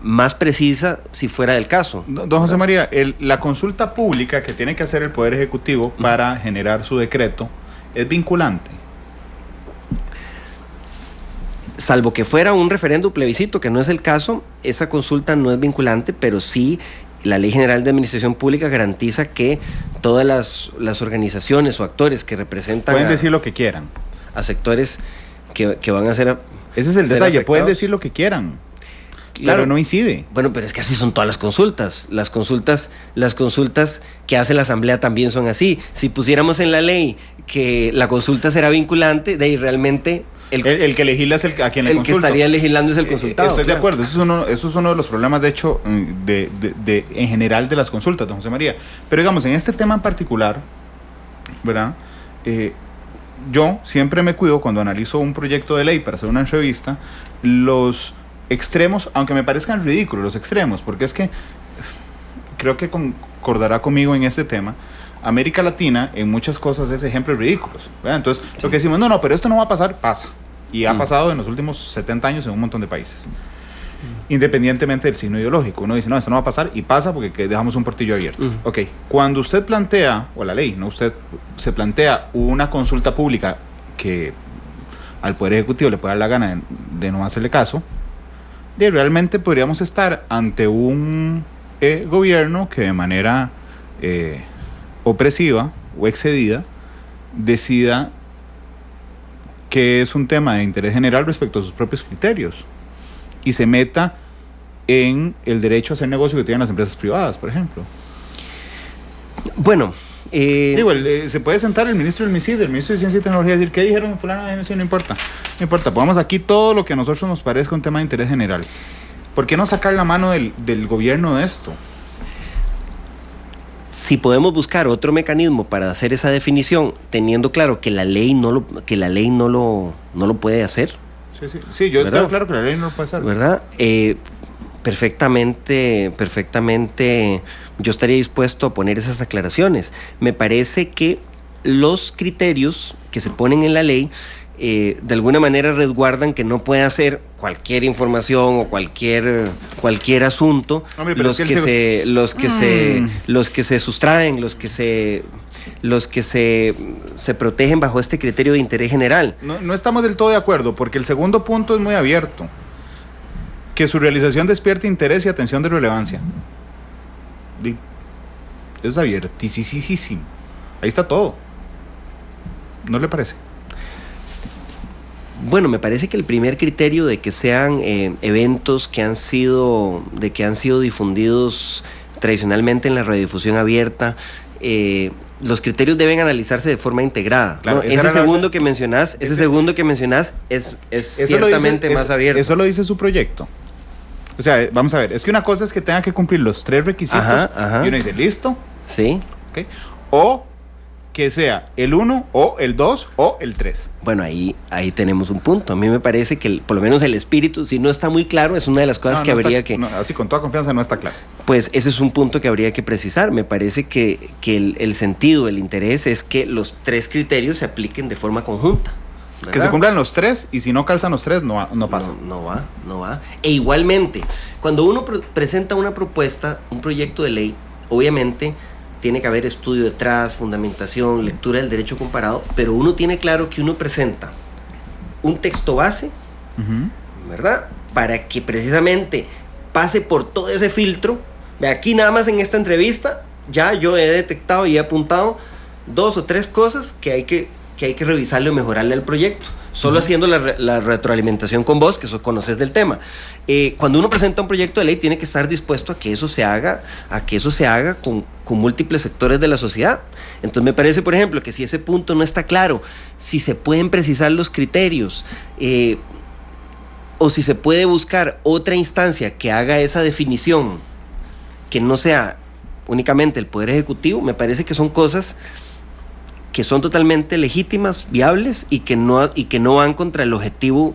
más precisa si fuera del caso. Don José María, la consulta pública que tiene que hacer el Poder Ejecutivo para generar su decreto es vinculante. Salvo que fuera un referéndum plebiscito, que no es el caso, esa consulta no es vinculante, pero sí la Ley General de Administración Pública garantiza que todas las organizaciones o actores que representan pueden decir lo que quieran a sectores que van a ser. Ese es el detalle, afectados. Pueden decir lo que quieran. Claro, pero no incide. Bueno, pero es que así son todas las consultas. Las consultas que hace la Asamblea también son así. Si pusiéramos en la ley que la consulta será vinculante, de ahí realmente el que legisla es a quien le consulta. El que estaría legislando es el consultado. Estoy de acuerdo. Eso es uno de los problemas, de hecho, en general de las consultas, don José María. Pero digamos, en este tema en particular, ¿verdad? Yo siempre me cuido cuando analizo un proyecto de ley para hacer una entrevista, los extremos, aunque me parezcan ridículos los extremos, porque es que creo que con concordará conmigo en este tema, América Latina en muchas cosas es ejemplos ridículos, ¿verdad? Entonces, lo que decimos, no, pero esto no va a pasar, pasa. Y ha pasado en los últimos 70 años en un montón de países. Independientemente del signo ideológico. Uno dice, no, esto no va a pasar, y pasa porque dejamos un portillo abierto. Ok, cuando usted plantea, o la ley, no usted, se plantea una consulta pública que al Poder Ejecutivo le puede dar la gana de no hacerle caso, realmente podríamos estar ante un gobierno que de manera opresiva o excedida decida que es un tema de interés general respecto a sus propios criterios y se meta en el derecho a hacer negocio que tienen las empresas privadas, por ejemplo. Bueno, se puede sentar el ministro del MISID, el ministro de Ciencia y Tecnología, y decir, ¿qué dijeron fulano? No importa, pongamos aquí todo lo que a nosotros nos parezca un tema de interés general. ¿Por qué no sacar la mano del gobierno de esto? Si podemos buscar otro mecanismo para hacer esa definición, teniendo claro que la ley no lo puede hacer. Sí, yo tengo claro que la ley no lo puede hacer. ¿Verdad? Perfectamente, yo estaría dispuesto a poner esas aclaraciones. Me parece que los criterios que se ponen en la ley de alguna manera resguardan que no puede hacer cualquier información o cualquier asunto. Hombre, los que se sustraen, los que se protegen bajo este criterio de interés general. No estamos del todo de acuerdo, porque el segundo punto es muy abierto. Que su realización despierte interés y atención de relevancia. Es abiertísimo. Ahí está todo. ¿No le parece? Bueno, me parece que el primer criterio de que sean eventos que han sido difundidos tradicionalmente en la radiodifusión abierta, los criterios deben analizarse de forma integrada. Claro, ¿no? Ese segundo que mencionás es ciertamente más abierto. Eso lo dice su proyecto. O sea, vamos a ver, es que una cosa es que tenga que cumplir los 3 requisitos y uno dice, ¿listo? Sí. Okay. O que sea el 1 o el 2 o el 3. Bueno, ahí tenemos un punto. A mí me parece que por lo menos el espíritu, si no está muy claro, es una de las cosas que habría que... No, así con toda confianza no está claro. Pues ese es un punto que habría que precisar. Me parece que el sentido, el interés es que los 3 criterios se apliquen de forma conjunta, ¿verdad? Que se cumplan los 3 y si no calzan los 3 no pasa. No va. E igualmente, cuando uno presenta una propuesta, un proyecto de ley, obviamente tiene que haber estudio detrás, fundamentación, lectura del derecho comparado, pero uno tiene claro que uno presenta un texto base, ¿verdad? Para que precisamente pase por todo ese filtro. Aquí nada más en esta entrevista ya yo he detectado y he apuntado 2 o 3 cosas que hay que revisarle o mejorarle al proyecto, solo haciendo la retroalimentación con vos, que conoces del tema. Cuando uno presenta un proyecto de ley, tiene que estar dispuesto a que eso se haga con múltiples sectores de la sociedad. Entonces me parece, por ejemplo, que si ese punto no está claro, si se pueden precisar los criterios, o si se puede buscar otra instancia que haga esa definición, que no sea únicamente el Poder Ejecutivo, me parece que son cosas que son totalmente legítimas, viables y que no van contra el objetivo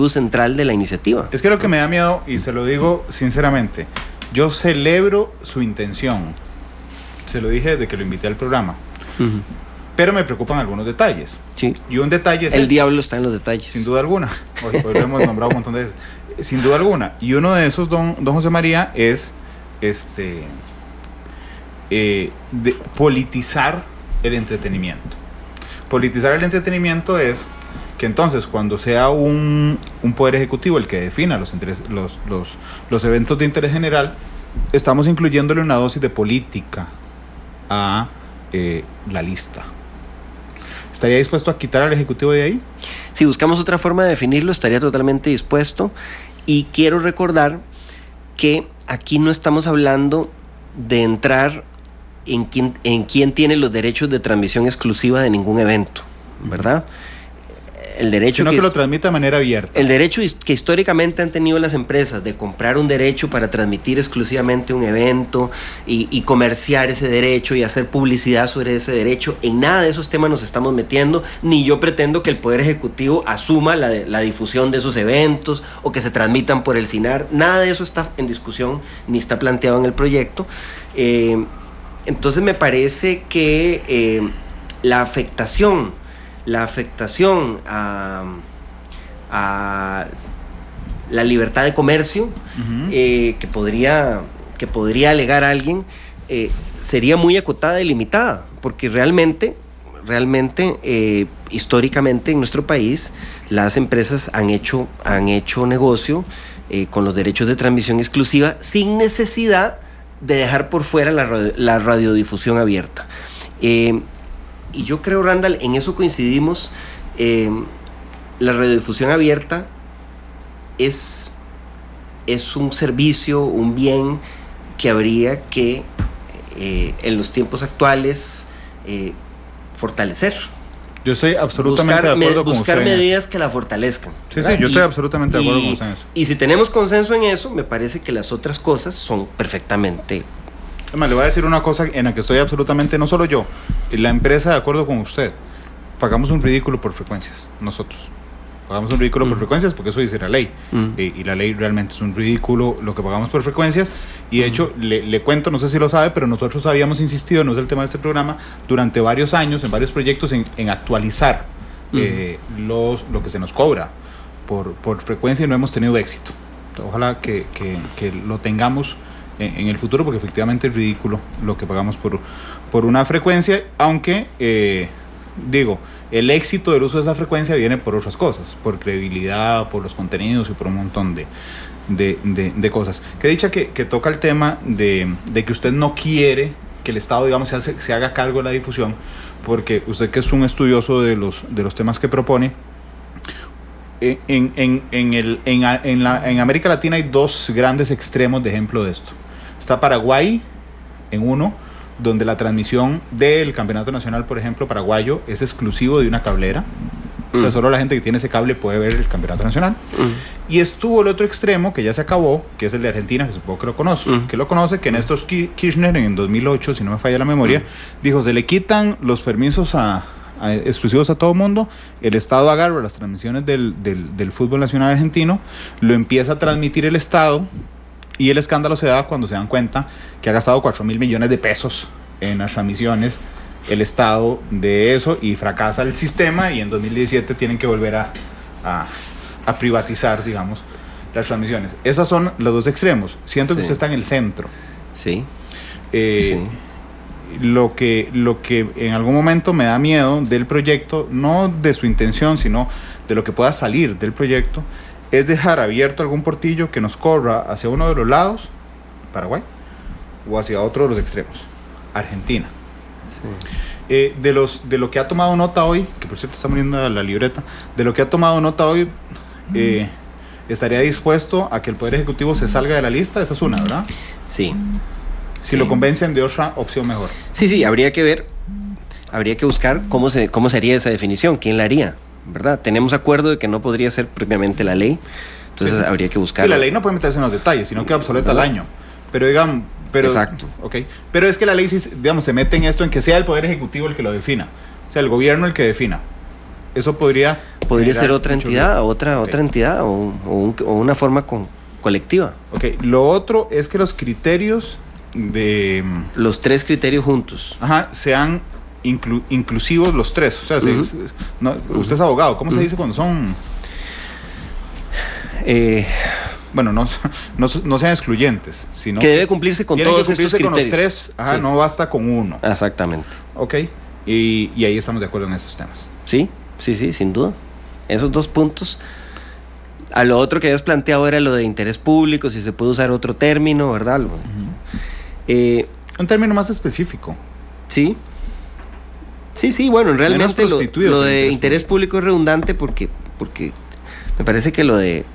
central de la iniciativa. Es que lo que me da miedo, y se lo digo sinceramente, yo celebro su intención, se lo dije desde que lo invité al programa, pero me preocupan algunos detalles. Sí. Y un detalle es el diablo está en los detalles. Sin duda alguna. Hoy lo hemos nombrado un montón de veces. Sin duda alguna. Y uno de esos, don José María, es de politizar el entretenimiento. Politizar el entretenimiento es que entonces cuando sea un poder ejecutivo el que defina los eventos de interés general, estamos incluyéndole una dosis de política a la lista. ¿Estaría dispuesto a quitar al ejecutivo de ahí? Si buscamos otra forma de definirlo, estaría totalmente dispuesto. Y quiero recordar que aquí no estamos hablando de entrar en quién tiene los derechos de transmisión exclusiva de ningún evento, ¿verdad? el derecho sino que lo transmita de manera abierta. El derecho que históricamente han tenido las empresas de comprar un derecho para transmitir exclusivamente un evento y comerciar ese derecho y hacer publicidad sobre ese derecho, en nada de esos temas nos estamos metiendo, ni yo pretendo que el Poder Ejecutivo asuma la difusión de esos eventos o que se transmitan por el CINAR, nada de eso está en discusión ni está planteado en el proyecto. Entonces me parece que la afectación a la libertad de comercio que podría alegar alguien sería muy acotada y limitada, porque realmente históricamente en nuestro país las empresas han hecho negocio con los derechos de transmisión exclusiva sin necesidad de dejar por fuera la radiodifusión abierta. Y yo creo, Randall, en eso coincidimos. La radiodifusión abierta es un servicio, un bien que habría que en los tiempos actuales fortalecer. Yo estoy absolutamente de acuerdo con usted. Buscar medidas que la fortalezcan. Sí, yo estoy absolutamente de acuerdo con usted en eso. Y si tenemos consenso en eso, me parece que las otras cosas son perfectamente... Además, le voy a decir una cosa en la que estoy absolutamente, no solo yo, la empresa de acuerdo con usted. Pagamos un ridículo por frecuencias, nosotros. Pagamos un ridículo por frecuencias porque eso dice la ley. Y la ley realmente es un ridículo lo que pagamos por frecuencias. Y de hecho, le cuento, no sé si lo sabe, pero nosotros habíamos insistido, no es el tema de este programa, durante varios años, en varios proyectos, en actualizar lo que se nos cobra por frecuencia y no hemos tenido éxito. Ojalá que lo tengamos en el futuro, porque efectivamente es ridículo lo que pagamos por una frecuencia, aunque el éxito del uso de esa frecuencia viene por otras cosas, por credibilidad, por los contenidos y por un montón de cosas. Que dicha que toca el tema de que usted no quiere que el Estado, digamos, se haga cargo de la difusión, porque usted, que es un estudioso de los temas que propone, en América Latina hay dos grandes extremos de ejemplo de esto. Está Paraguay en uno, donde la transmisión del campeonato nacional, por ejemplo, paraguayo, es exclusivo de una cablera. O sea, solo la gente que tiene ese cable puede ver el campeonato nacional. Y estuvo el otro extremo, que ya se acabó, que es el de Argentina, que supongo que lo conoce, que Néstor Kirchner en 2008, si no me falla la memoria, dijo, se le quitan los permisos exclusivos a todo mundo, el Estado agarra las transmisiones del fútbol nacional argentino, lo empieza a transmitir el Estado, y el escándalo se da cuando se dan cuenta que ha gastado 4.000 millones de pesos en las transmisiones el Estado de eso, y fracasa el sistema, y en 2017 tienen que volver a privatizar, digamos, las transmisiones. Esos son los dos extremos. Siento que usted está en el centro. Sí. Lo que en algún momento me da miedo del proyecto, no de su intención, sino de lo que pueda salir del proyecto, es dejar abierto algún portillo que nos corra hacia uno de los lados, Paraguay, o hacia otro de los extremos, Argentina. Sí. De lo que ha tomado nota hoy, que por cierto está muriendo la libreta, de lo que ha tomado nota hoy, estaría dispuesto a que el Poder Ejecutivo se salga de la lista. Esa es una, ¿verdad? Sí. Si lo convencen de otra opción mejor. Sí, habría que ver, habría que buscar cómo sería esa definición, quién la haría, ¿verdad? Tenemos acuerdo de que no podría ser propiamente la ley, entonces habría que buscar. Sí, la ley no puede meterse en los detalles, sino que obsoleta al año. Pero digamos, exacto. Okay. Pero es que la ley, digamos, se mete en esto, en que sea el Poder Ejecutivo el que lo defina, o sea, el gobierno el que defina. Eso podría ser otra entidad, otra entidad o una forma colectiva. Okay. Lo otro es que los criterios de los tres criterios juntos sean inclusivos los tres, o sea, usted es abogado, ¿cómo se dice cuando son bueno, no sean excluyentes, sino que debe cumplirse con todos estos criterios, con los tres, no basta con uno. Exactamente. Ok, y ahí estamos de acuerdo en esos temas. Sí, sin duda. Esos dos puntos. A lo otro que habías planteado era lo de interés público, si se puede usar otro término, ¿verdad? Un término más específico. Sí, bueno, realmente lo de interés público es redundante porque me parece que lo de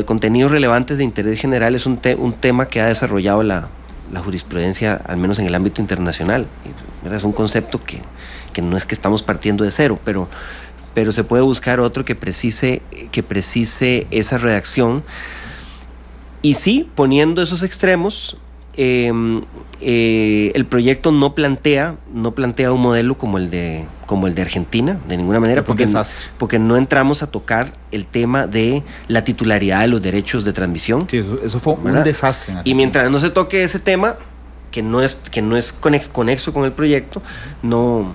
contenidos relevantes de interés general es un tema que ha desarrollado la jurisprudencia, al menos en el ámbito internacional. Es un concepto que no es que estamos partiendo de cero, pero se puede buscar otro que precise esa redacción. Y sí, poniendo esos extremos, el proyecto no plantea un modelo como el de Argentina, de ninguna manera, porque no entramos a tocar el tema de la titularidad de los derechos de transmisión. Sí, eso fue un desastre. Y mientras no se toque ese tema, que no es conexo con el proyecto, no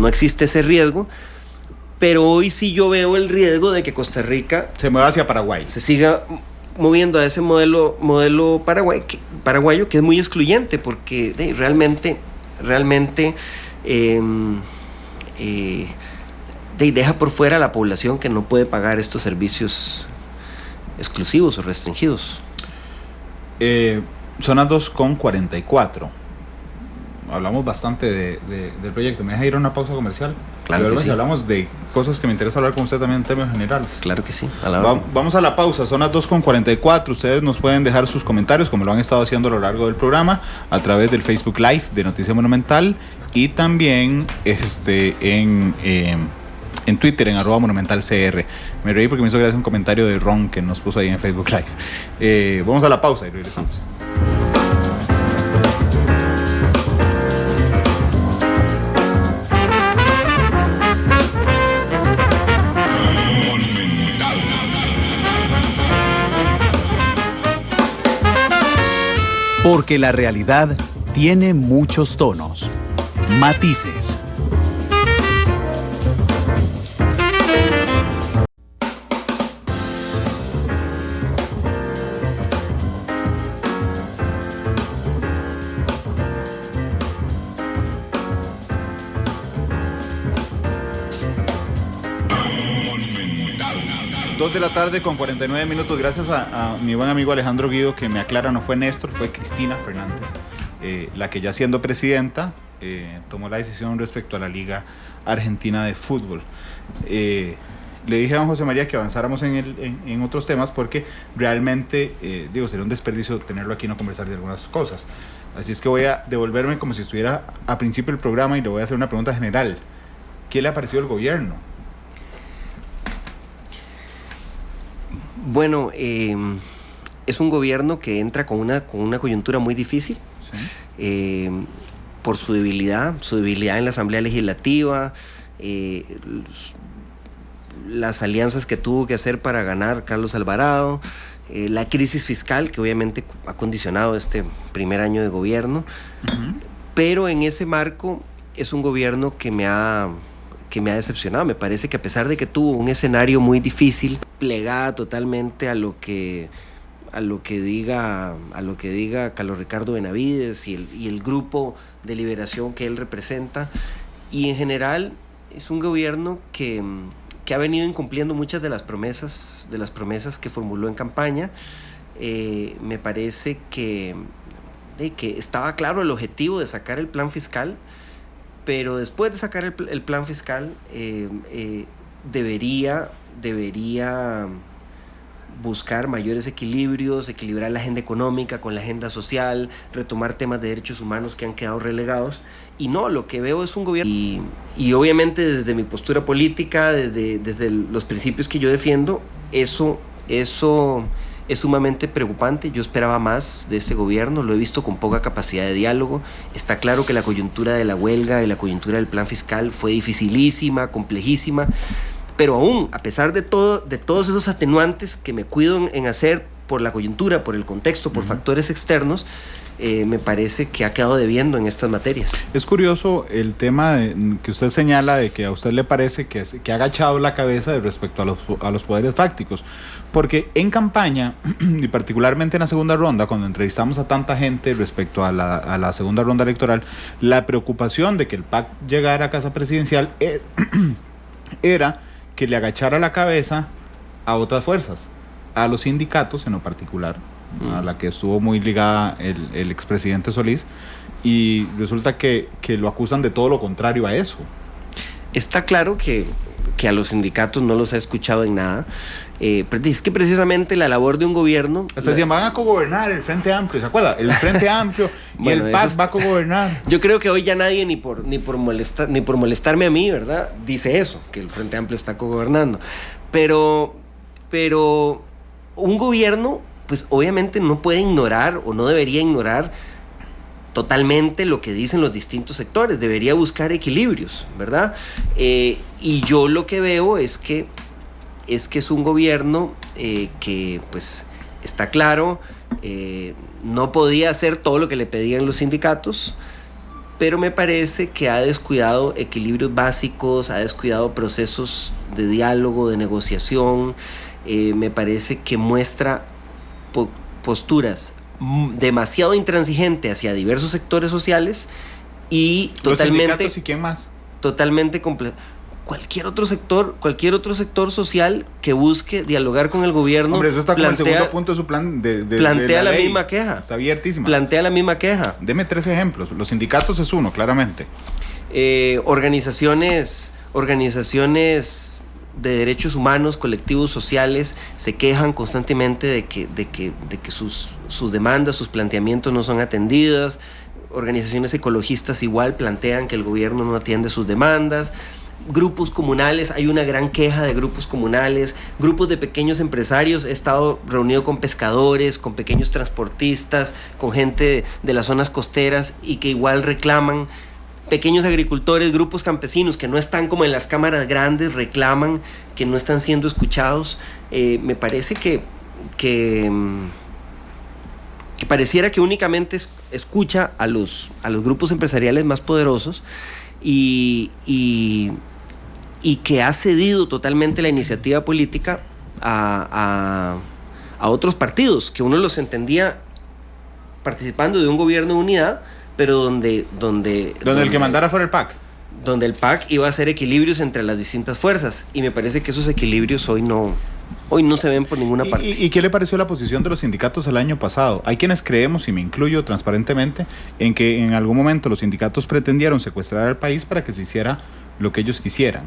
existe ese riesgo. Pero hoy sí yo veo el riesgo de que Costa Rica se mueva hacia Paraguay, se siga moviendo a ese modelo paraguayo, que es muy excluyente, porque realmente deja por fuera a la población que no puede pagar estos servicios exclusivos o restringidos. Son las 2:44. Hablamos bastante del proyecto. ¿Me deja ir a una pausa comercial? Claro que sí. Hablamos de cosas que me interesa hablar con usted también en términos generales. Claro que sí. Vamos a la pausa, son las 2:44. Ustedes nos pueden dejar sus comentarios, como lo han estado haciendo a lo largo del programa, a través del Facebook Live de Noticia Monumental y también en Twitter, en @monumentalcr. Me reí porque me hizo gracia un comentario de Ron que nos puso ahí en Facebook Live. Vamos a la pausa y regresamos. Porque la realidad tiene muchos tonos, matices. De la tarde con 49 minutos. Gracias a mi buen amigo Alejandro Guido, que me aclara, no fue Néstor, fue Cristina Fernández, la que ya siendo presidenta tomó la decisión respecto a la Liga Argentina de Fútbol. Le dije a don José María que avanzáramos en otros temas, porque realmente sería un desperdicio tenerlo aquí y no conversar de algunas cosas. Así es que voy a devolverme como si estuviera a principio del programa y le voy a hacer una pregunta general. ¿Qué le ha parecido el gobierno? Bueno, es un gobierno que entra con una coyuntura muy difícil, ¿sí? Por su debilidad en la Asamblea Legislativa, las alianzas que tuvo que hacer para ganar Carlos Alvarado, la crisis fiscal que obviamente ha condicionado este primer año de gobierno, pero en ese marco es un gobierno que me ha decepcionado. Me parece que a pesar de que tuvo un escenario muy difícil, plegada totalmente a lo que diga Carlos Ricardo Benavides y el grupo de liberación que él representa, y en general es un gobierno que ha venido incumpliendo muchas de las promesas que formuló en campaña. Me parece que estaba claro el objetivo de sacar el plan fiscal, pero después de sacar el plan fiscal debería buscar mayores equilibrios, equilibrar la agenda económica con la agenda social, retomar temas de derechos humanos que han quedado relegados. Y no, lo que veo es un gobierno, y obviamente desde mi postura política, desde los principios que yo defiendo, eso es sumamente preocupante. Yo esperaba más de este gobierno, lo he visto con poca capacidad de diálogo. Está claro que la coyuntura de la huelga y la coyuntura del plan fiscal fue dificilísima, complejísima, pero aún, a pesar de todos esos atenuantes que me cuido en hacer por la coyuntura, por el contexto, por factores externos, me parece que ha quedado debiendo en estas materias. Es curioso el tema que usted señala, de que a usted le parece que ha agachado la cabeza respecto a los poderes fácticos, porque en campaña, y particularmente en la segunda ronda, cuando entrevistamos a tanta gente respecto a la segunda ronda electoral, la preocupación de que el PAC llegara a casa presidencial era que le agachara la cabeza a otras fuerzas, a los sindicatos en lo particular, a la que estuvo muy ligada el expresidente Solís, y resulta que lo acusan de todo lo contrario a eso. Está claro que que a los sindicatos no los ha escuchado en nada. Es que precisamente la labor de un gobierno... Hasta decían, van a cogobernar el Frente Amplio, ¿se acuerda? El Frente Amplio y bueno, el PAC va a cogobernar. Yo creo que hoy ya nadie, ni por molestarme a mí, ¿verdad?, dice eso, que el Frente Amplio está cogobernando. Pero un gobierno, pues obviamente no puede ignorar o no debería ignorar totalmente lo que dicen los distintos sectores, debería buscar equilibrios, ¿verdad? Y yo lo que veo es que es un gobierno que, pues, está claro, no podía hacer todo lo que le pedían los sindicatos, pero me parece que ha descuidado equilibrios básicos, ha descuidado procesos de diálogo, de negociación, me parece que muestra posturas demasiado intransigente hacia diversos sectores sociales y totalmente... ¿Los sindicatos y quién más? Totalmente cualquier otro sector social que busque dialogar con el gobierno. Hombre, eso está como el segundo punto de su plan plantea la misma queja. Está abiertísima. Plantea la misma queja. Deme 3 ejemplos. Los sindicatos es uno, claramente. Organizaciones de derechos humanos, colectivos sociales, se quejan constantemente de que sus demandas, sus planteamientos no son atendidas. Organizaciones ecologistas igual plantean que el gobierno no atiende sus demandas. Grupos comunales, hay una gran queja de grupos comunales, grupos de pequeños empresarios. He estado reunido con pescadores, con pequeños transportistas, con gente de las zonas costeras y que igual reclaman. Pequeños agricultores, grupos campesinos que no están como en las cámaras grandes, reclaman que no están siendo escuchados. Me parece que pareciera que únicamente escucha a los grupos empresariales más poderosos y que ha cedido totalmente la iniciativa política a otros partidos, que uno los entendía participando de un gobierno de unidad, pero donde el que mandara fuera el PAC. Donde el PAC iba a hacer equilibrios entre las distintas fuerzas, y me parece que esos equilibrios hoy no se ven por ninguna parte. ¿Y qué le pareció la posición de los sindicatos el año pasado? Hay quienes creemos, y me incluyo transparentemente, en que en algún momento los sindicatos pretendieron secuestrar al país para que se hiciera lo que ellos quisieran.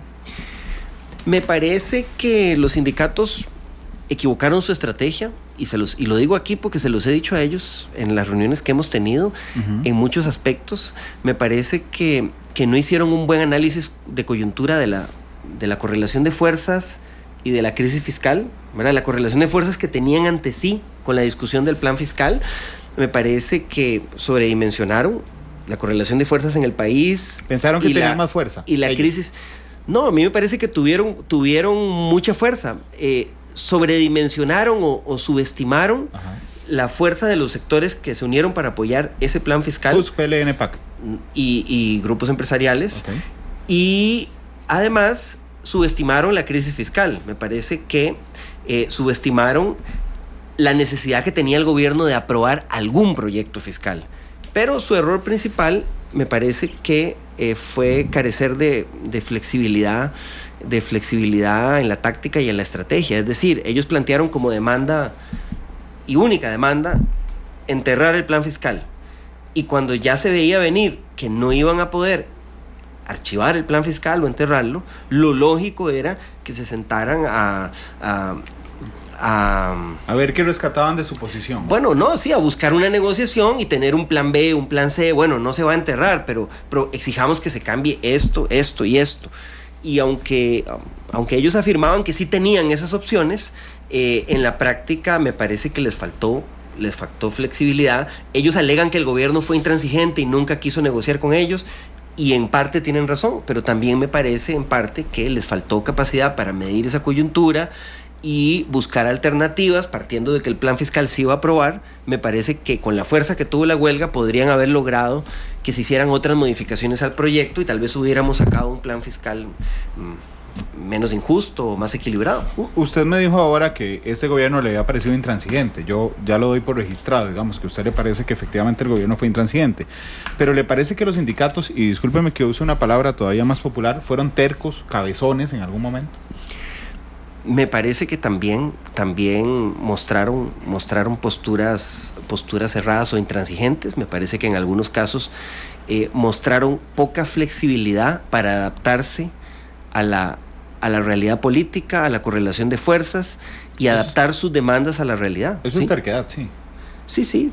Me parece que los sindicatos equivocaron su estrategia, y lo digo aquí porque se los he dicho a ellos en las reuniones que hemos tenido. En muchos aspectos. Me parece que no hicieron un buen análisis de coyuntura de la correlación de fuerzas y de la crisis fiscal, ¿verdad? La correlación de fuerzas que tenían ante sí con la discusión del plan fiscal. Me parece que sobredimensionaron la correlación de fuerzas en el país. Pensaron que tenían más fuerza. Y la crisis... No, a mí me parece que tuvieron mucha fuerza. Sobredimensionaron o subestimaron la fuerza de los sectores que se unieron para apoyar ese plan fiscal. PUSC, PLN, PAC. Y grupos empresariales. Okay. Y además subestimaron la crisis fiscal. Me parece que subestimaron la necesidad que tenía el gobierno de aprobar algún proyecto fiscal. Pero su error principal me parece que fue carecer de flexibilidad en la táctica y en la estrategia. Es decir, ellos plantearon como demanda y única demanda enterrar el plan fiscal, y cuando ya se veía venir que no iban a poder archivar el plan fiscal o enterrarlo, lo lógico era que se sentaran a ver qué rescataban de su posición. Bueno, no, sí, a buscar una negociación y tener un plan B, un plan C. Bueno, no se va a enterrar, pero exijamos que se cambie esto y esto. Y aunque ellos afirmaban que sí tenían esas opciones, en la práctica me parece que les faltó flexibilidad. Ellos alegan que el gobierno fue intransigente y nunca quiso negociar con ellos, y en parte tienen razón, pero también me parece en parte que les faltó capacidad para medir esa coyuntura y buscar alternativas, partiendo de que el plan fiscal se iba a aprobar. Me parece que con la fuerza que tuvo la huelga podrían haber logrado que se hicieran otras modificaciones al proyecto y tal vez hubiéramos sacado un plan fiscal menos injusto o más equilibrado. Usted me dijo ahora que este gobierno le había parecido intransigente. Yo ya lo doy por registrado, digamos, que a usted le parece que efectivamente el gobierno fue intransigente, pero le parece que los sindicatos, y discúlpeme que use una palabra todavía más popular, fueron tercos, cabezones en algún momento. Me parece que también mostraron posturas cerradas o intransigentes. Me parece que en algunos casos mostraron poca flexibilidad para adaptarse a a la realidad política, a la correlación de fuerzas y adaptar sus demandas a la realidad. Eso es terquedad, sí. Sí.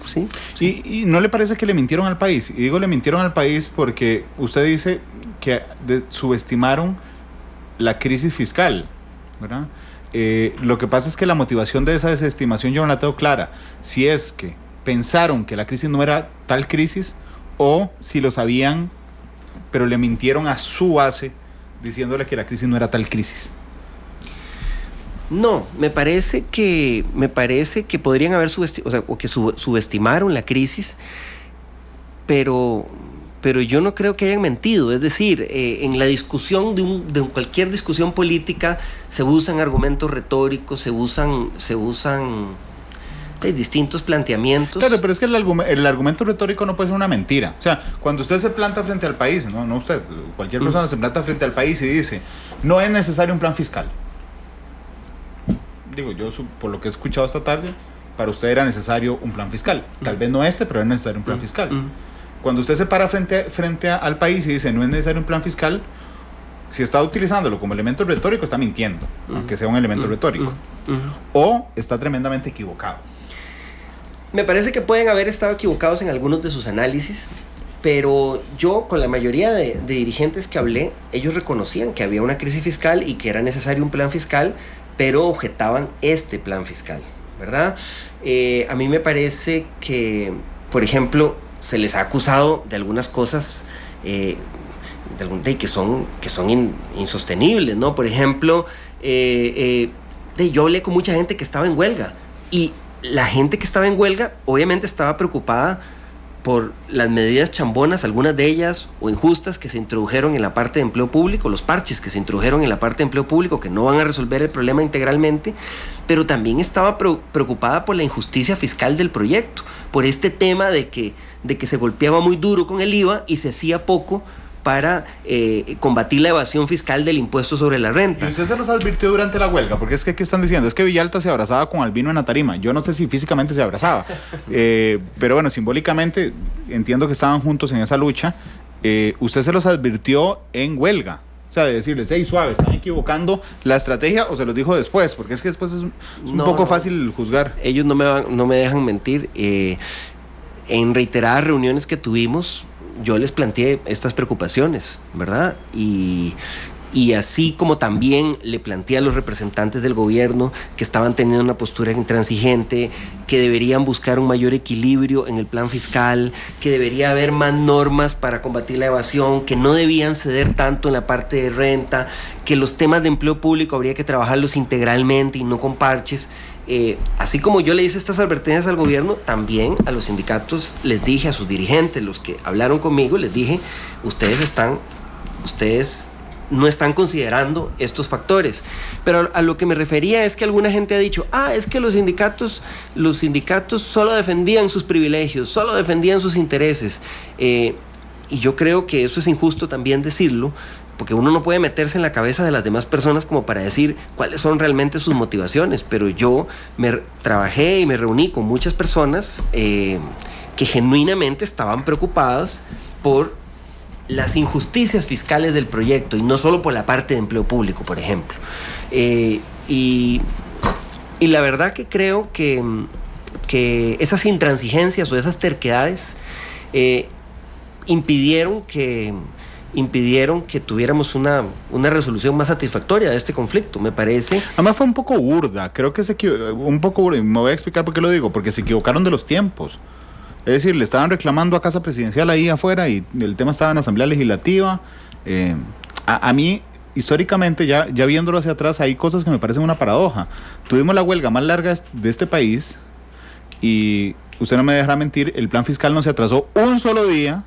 ¿Y no le parece que le mintieron al país? Y digo le mintieron al país porque usted dice que subestimaron la crisis fiscal, ¿verdad? Lo que pasa es que la motivación de esa desestimación yo no la tengo clara. Si es que pensaron que la crisis no era tal crisis o si lo sabían, pero le mintieron a su base diciéndole que la crisis no era tal crisis. No, me parece que podrían haber subestimaron la crisis, pero yo no creo que hayan mentido. Es decir, en la discusión de cualquier discusión política se usan argumentos retóricos, se usan distintos planteamientos. Claro, pero es que el argumento retórico no puede ser una mentira. O sea, cuando usted se planta frente al país, no usted, cualquier persona se planta frente al país y dice, no es necesario un plan fiscal. Digo, yo por lo que he escuchado esta tarde, para usted era necesario un plan fiscal. Tal vez no pero es necesario un plan fiscal. Cuando usted se para frente al país y dice, no es necesario un plan fiscal, si está utilizándolo como elemento retórico, está mintiendo, aunque sea un elemento retórico. O está tremendamente equivocado. Me parece que pueden haber estado equivocados en algunos de sus análisis, pero yo, con la mayoría de dirigentes que hablé, ellos reconocían que había una crisis fiscal y que era necesario un plan fiscal, pero objetaban este plan fiscal, ¿verdad? A mí me parece que, por ejemplo, se les ha acusado de algunas cosas que son insostenibles, ¿no? Por ejemplo, yo hablé con mucha gente que estaba en huelga y la gente que estaba en huelga obviamente estaba preocupada por las medidas chambonas, algunas de ellas o injustas, que se introdujeron en la parte de empleo público, los parches que se introdujeron en la parte de empleo público, que no van a resolver el problema integralmente, pero también estaba preocupada por la injusticia fiscal del proyecto, por este tema de que se golpeaba muy duro con el IVA y se hacía poco para combatir la evasión fiscal del impuesto sobre la renta. ¿Y usted se los advirtió durante la huelga? Porque es que, ¿qué están diciendo? Es que Villalta se abrazaba con Albino en la tarima. Yo no sé si físicamente se abrazaba, pero bueno, simbólicamente entiendo que estaban juntos en esa lucha. ¿Usted se los advirtió en huelga? O sea, de decirles, hey, suave, están equivocando la estrategia, o se los dijo después, porque es que después es un poco fácil juzgar. Ellos no me dejan mentir. En reiteradas reuniones que tuvimos, yo les planteé estas preocupaciones, ¿verdad? Y así como también le planteé a los representantes del gobierno que estaban teniendo una postura intransigente, que deberían buscar un mayor equilibrio en el plan fiscal, que debería haber más normas para combatir la evasión, que no debían ceder tanto en la parte de renta, que los temas de empleo público habría que trabajarlos integralmente y no con parches. Así como yo le hice estas advertencias al gobierno, también a los sindicatos les dije, a sus dirigentes, los que hablaron conmigo, les dije, ustedes no están considerando estos factores. Pero a lo que me refería es que alguna gente ha dicho, es que los sindicatos solo defendían sus privilegios, solo defendían sus intereses. Y yo creo que eso es injusto también decirlo, porque uno no puede meterse en la cabeza de las demás personas como para decir cuáles son realmente sus motivaciones, pero yo trabajé y me reuní con muchas personas que genuinamente estaban preocupadas por las injusticias fiscales del proyecto y no solo por la parte de empleo público, por ejemplo. Y la verdad que creo que esas intransigencias o esas terquedades impidieron que tuviéramos una resolución más satisfactoria de este conflicto, me parece. Además fue un poco burda, creo que un poco burda, y me voy a explicar por qué lo digo, porque se equivocaron de los tiempos. Es decir, le estaban reclamando a Casa Presidencial ahí afuera y el tema estaba en Asamblea Legislativa. A mí, históricamente, ya viéndolo hacia atrás, hay cosas que me parecen una paradoja. Tuvimos la huelga más larga de este país y usted no me dejará mentir, el plan fiscal no se atrasó un solo día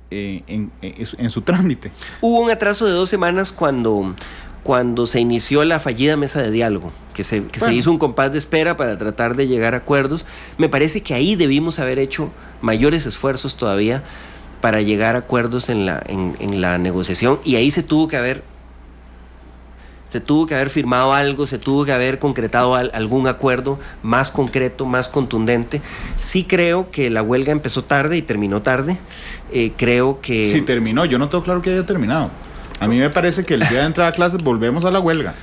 en su trámite. Hubo un atraso de 2 semanas cuando se inició la fallida mesa de diálogo, que se hizo un compás de espera para tratar de llegar a acuerdos. Me parece que ahí debimos haber hecho mayores esfuerzos todavía para llegar a acuerdos en la negociación, y ahí se tuvo que haber firmado algo, se tuvo que haber concretado algún acuerdo más concreto, más contundente. Sí creo que la huelga empezó tarde y terminó tarde. Creo que... Sí, terminó. Yo no tengo claro que haya terminado. A mí me parece que el día de entrada a clases volvemos a la huelga.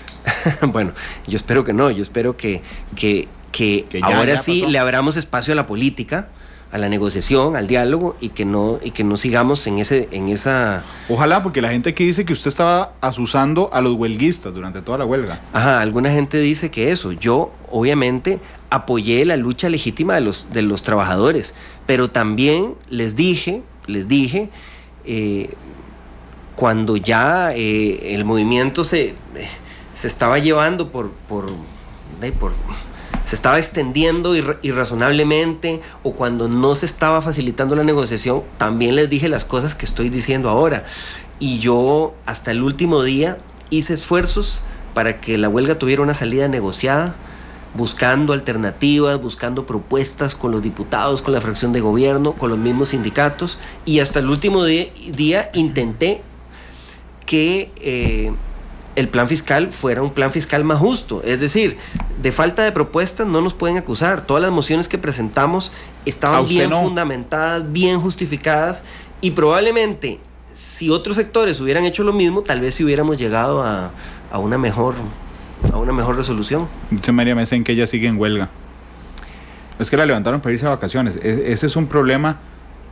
Bueno, yo espero que no, yo espero que ahora sí le abramos espacio a la política, a la negociación, al diálogo, y que no sigamos en esa... Ojalá, porque la gente aquí dice que usted estaba asusando a los huelguistas durante toda la huelga. Ajá, alguna gente dice que eso. Yo, obviamente, apoyé la lucha legítima de los trabajadores, pero también les dije, cuando ya el movimiento se estaba llevando se estaba extendiendo irrazonablemente, o cuando no se estaba facilitando la negociación, también les dije las cosas que estoy diciendo ahora. Y yo hasta el último día hice esfuerzos para que la huelga tuviera una salida negociada, buscando alternativas, buscando propuestas con los diputados, con la fracción de gobierno, con los mismos sindicatos, y hasta el último día intenté que el plan fiscal fuera un plan fiscal más justo. Es decir, de falta de propuestas no nos pueden acusar. Todas las mociones que presentamos estaban bien fundamentadas, bien justificadas, y probablemente si otros sectores hubieran hecho lo mismo, tal vez si hubiéramos llegado a una mejor resolución. Dice María Mesa en que ella sigue en huelga. Es que la levantaron para irse a vacaciones. Ese es un problema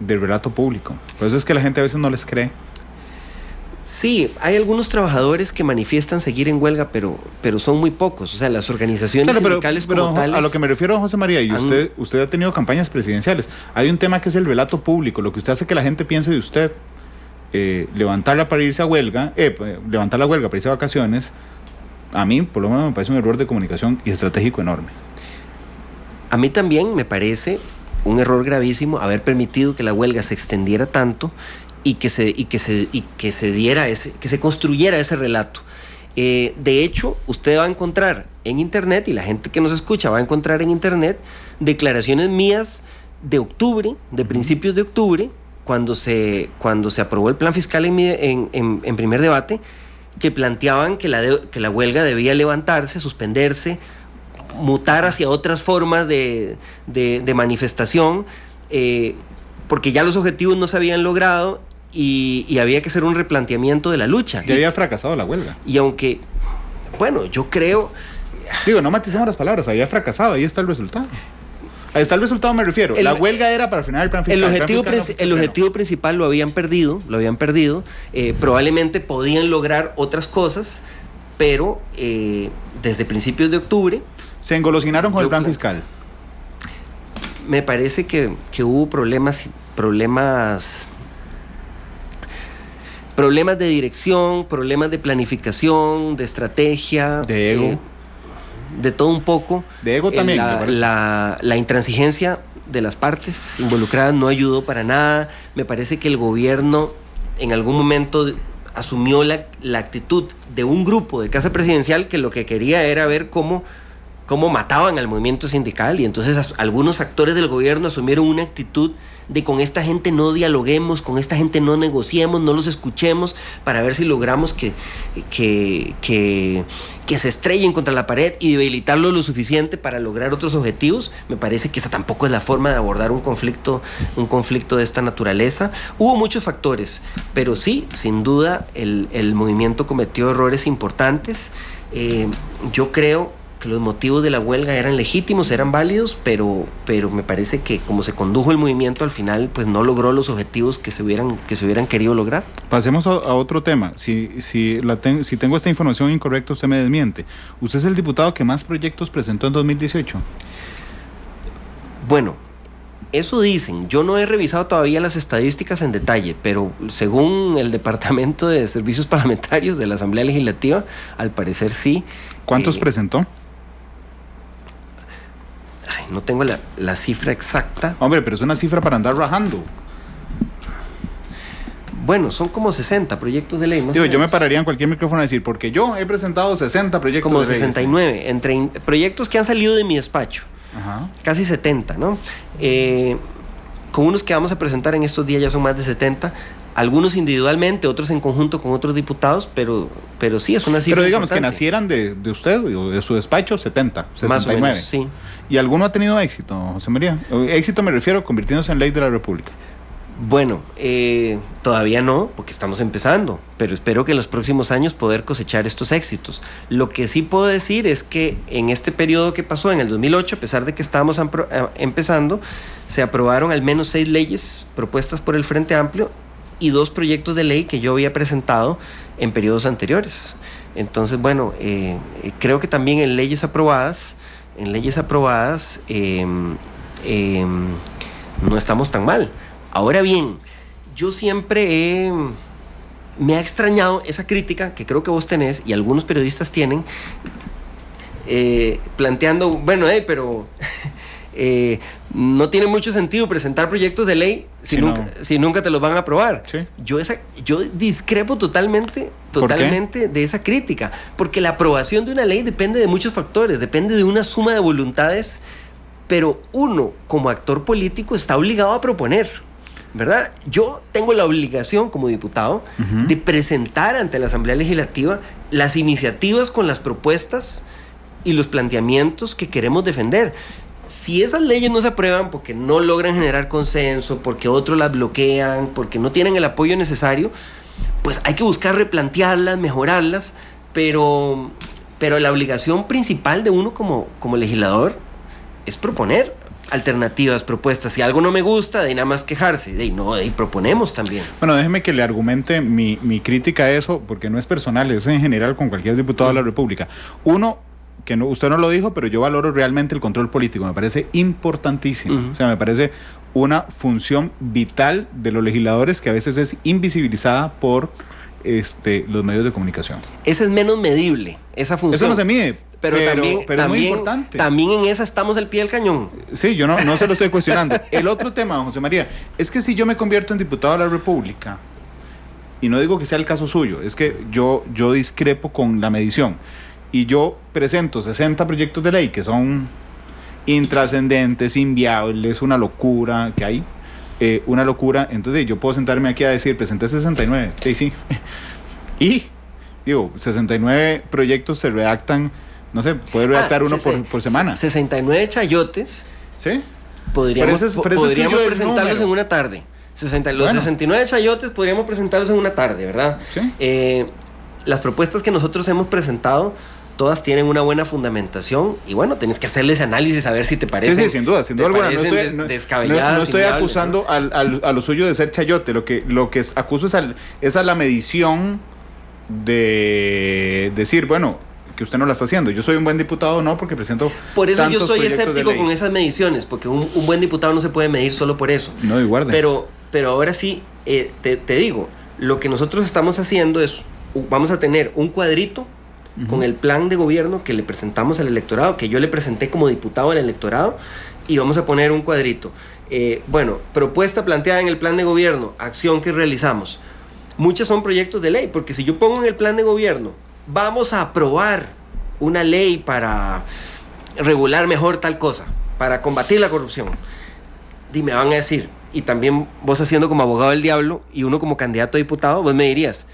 del relato público. Por eso es que la gente a veces no les cree. Sí, hay algunos trabajadores que manifiestan seguir en huelga, pero son muy pocos. O sea, las organizaciones sindicales como tales... A lo que me refiero, José María, y usted ha tenido campañas presidenciales. Hay un tema que es el relato público, lo que usted hace que la gente piense de usted. Levantarla para irse a huelga, levantar la huelga para irse a vacaciones, a mí, por lo menos, me parece un error de comunicación y estratégico enorme. A mí también me parece un error gravísimo haber permitido que la huelga se extendiera tanto y que se construyera ese relato. De hecho, usted va a encontrar en internet, y la gente que nos escucha va a encontrar en internet, declaraciones mías de octubre, de principios de octubre, cuando se aprobó el plan fiscal en primer debate, que planteaban que la huelga debía levantarse, suspenderse, mutar hacia otras formas de manifestación, porque ya los objetivos no se habían logrado y había que hacer un replanteamiento de la lucha. Ya había fracasado la huelga. Y aunque, bueno, yo creo... Digo, no maticemos las palabras, había fracasado, ahí está el resultado. Ahí está el resultado, me refiero. La huelga era para frenar el plan fiscal. El objetivo principal lo habían perdido. Probablemente podían lograr otras cosas, pero desde principios de octubre... Se engolosinaron con el plan fiscal. Me parece que hubo problemas de dirección, problemas de planificación, de estrategia, de ego, de todo un poco. De ego también. La intransigencia de las partes involucradas no ayudó para nada. Me parece que el gobierno en algún momento asumió la actitud de un grupo de Casa Presidencial que lo que quería era ver cómo mataban al movimiento sindical, y entonces algunos actores del gobierno asumieron una actitud de con esta gente no dialoguemos, con esta gente no negociemos, no los escuchemos, para ver si logramos que se estrellen contra la pared y debilitarlo lo suficiente para lograr otros objetivos. Me parece que esa tampoco es la forma de abordar un conflicto de esta naturaleza. Hubo muchos factores, pero sí, sin duda, el movimiento cometió errores importantes. Yo creo que los motivos de la huelga eran legítimos, eran válidos, pero me parece que como se condujo el movimiento al final, pues no logró los objetivos que se hubieran querido lograr. Pasemos a otro tema. Si tengo esta información incorrecta, usted me desmiente. ¿Usted es el diputado que más proyectos presentó en 2018? Bueno, eso dicen. Yo no he revisado todavía las estadísticas en detalle, pero según el Departamento de Servicios Parlamentarios de la Asamblea Legislativa, al parecer sí. ¿Cuántos presentó? No tengo la cifra exacta. Hombre, pero es una cifra para andar rajando. Bueno, son como 60 proyectos de ley. Digo, yo me pararía en cualquier micrófono a decir, porque yo he presentado 60 proyectos como de ley. Como 69, entre proyectos que han salido de mi despacho. Ajá. Casi 70, ¿no? Con unos que vamos a presentar en estos días ya son más de 70. Algunos individualmente, otros en conjunto con otros diputados, pero sí es una cifra. Pero digamos importante. Que nacieran de usted o de su despacho, 70, 69. Más o menos, sí. ¿Y alguno ha tenido éxito, José María? Éxito me refiero convirtiéndose en ley de la República. Bueno, todavía no, porque estamos empezando, pero espero que en los próximos años poder cosechar estos éxitos. Lo que sí puedo decir es que en este periodo que pasó, en el 2008, a pesar de que estábamos empezando, se aprobaron al menos 6 leyes propuestas por el Frente Amplio y 2 proyectos de ley que yo había presentado en periodos anteriores. Entonces, bueno, creo que también en leyes aprobadas, no estamos tan mal. Ahora bien, yo siempre me ha extrañado esa crítica que creo que vos tenés y algunos periodistas tienen, planteando, bueno, pero no tiene mucho sentido presentar proyectos de ley si nunca te los van a aprobar. Sí. Yo discrepo totalmente de esa crítica, porque la aprobación de una ley depende de muchos factores, depende de una suma de voluntades, pero uno, como actor político, está obligado a proponer, ¿verdad? Yo tengo la obligación como diputado de presentar ante la Asamblea Legislativa las iniciativas con las propuestas y los planteamientos que queremos defender. Si esas leyes no se aprueban porque no logran generar consenso, porque otros las bloquean, porque no tienen el apoyo necesario, pues hay que buscar replantearlas, mejorarlas, pero la obligación principal de uno como legislador es proponer alternativas, propuestas. Si algo no me gusta, de nada más quejarse, de proponemos también. Bueno, déjeme que le argumente mi crítica a eso, porque no es personal, es en general con cualquier diputado de la República. Uno, que no, usted no lo dijo, pero yo valoro realmente el control político, me parece importantísimo. O sea, me parece una función vital de los legisladores que a veces es invisibilizada por los medios de comunicación. Esa es menos medible, esa función. Eso no se mide. Pero es muy importante. También en esa estamos al pie del cañón. Sí, yo no se lo estoy cuestionando. El otro tema, José María, es que si yo me convierto en diputado de la República, y no digo que sea el caso suyo, es que yo discrepo con la medición, y yo presento 60 proyectos de ley que son intrascendentes, inviables, una locura que hay, una locura, entonces yo puedo sentarme aquí a decir, presenté 69, sí, y digo, 69 proyectos se redactan, no sé, puede redactar uno por semana. 69 chayotes. ¿Sí? Podríamos presentarlos en una tarde. 69 chayotes podríamos presentarlos en una tarde, ¿verdad? Sí. Las propuestas que nosotros hemos presentado, todas tienen una buena fundamentación y bueno, tenés que hacerle ese análisis a ver si te parece. Sí, sin duda alguna. No estoy acusando ¿no? a lo suyo de ser chayote. Lo que acuso es a la medición de decir, bueno, que usted no la está haciendo. Yo soy un buen diputado, no, porque presento. Por eso yo soy escéptico con esas mediciones, porque un buen diputado no se puede medir solo por eso. No, y guarde. Pero ahora sí, te digo, lo que nosotros estamos haciendo es, vamos a tener un cuadrito con el plan de gobierno que le presentamos al electorado, que yo le presenté como diputado al electorado, y vamos a poner un cuadrito. Propuesta planteada en el plan de gobierno, acción que realizamos. Muchas son proyectos de ley, porque si yo pongo en el plan de gobierno, vamos a aprobar una ley para regular mejor tal cosa, para combatir la corrupción, me van a decir, y también vos haciendo como abogado del diablo y uno como candidato a diputado, vos me dirías,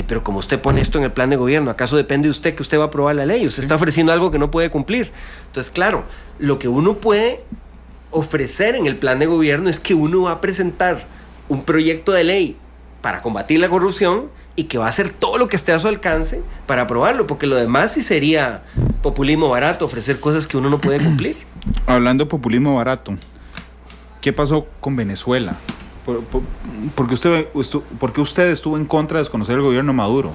pero como usted pone esto en el plan de gobierno, ¿acaso depende de usted que usted va a aprobar la ley? Usted está ofreciendo algo que no puede cumplir. Entonces, claro, lo que uno puede ofrecer en el plan de gobierno es que uno va a presentar un proyecto de ley para combatir la corrupción y que va a hacer todo lo que esté a su alcance para aprobarlo, porque lo demás sí sería populismo barato, ofrecer cosas que uno no puede cumplir. Hablando de populismo barato, ¿qué pasó con Venezuela? ¿Por qué usted estuvo en contra de desconocer el gobierno de Maduro?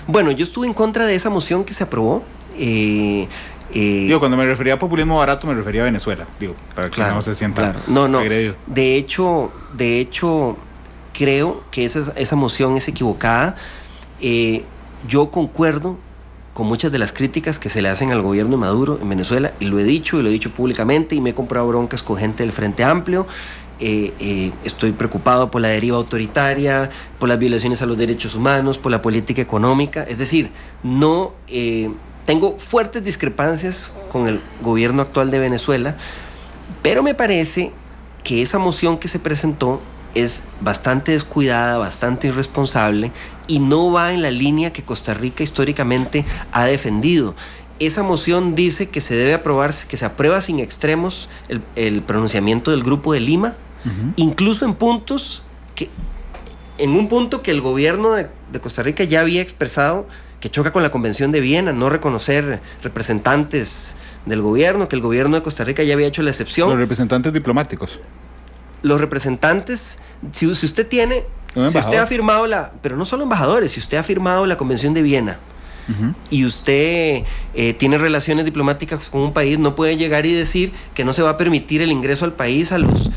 Bueno, yo estuve en contra de esa moción que se aprobó. Cuando me refería a populismo barato me refería a Venezuela, para que no se sienta agredido. De hecho, creo que esa moción es equivocada. Yo concuerdo con muchas de las críticas que se le hacen al gobierno de Maduro en Venezuela, y lo he dicho públicamente, y me he comprado broncas con gente del Frente Amplio. Estoy preocupado por la deriva autoritaria, por las violaciones a los derechos humanos, por la política económica. Es decir, tengo fuertes discrepancias con el gobierno actual de Venezuela, pero me parece que esa moción que se presentó es bastante descuidada, bastante irresponsable, y no va en la línea que Costa Rica históricamente ha defendido. Esa moción dice que se debe aprobarse, que se aprueba sin extremos el pronunciamiento del Grupo de Lima, incluso en puntos que en un punto que el gobierno de Costa Rica ya había expresado que choca con la Convención de Viena, no reconocer representantes del gobierno, que el gobierno de Costa Rica ya había hecho la excepción. Los representantes diplomáticos. Los representantes, si usted tiene, si usted ha firmado pero no solo embajadores, si usted ha firmado la Convención de Viena, y usted tiene relaciones diplomáticas con un país, no puede llegar y decir que no se va a permitir el ingreso al país a los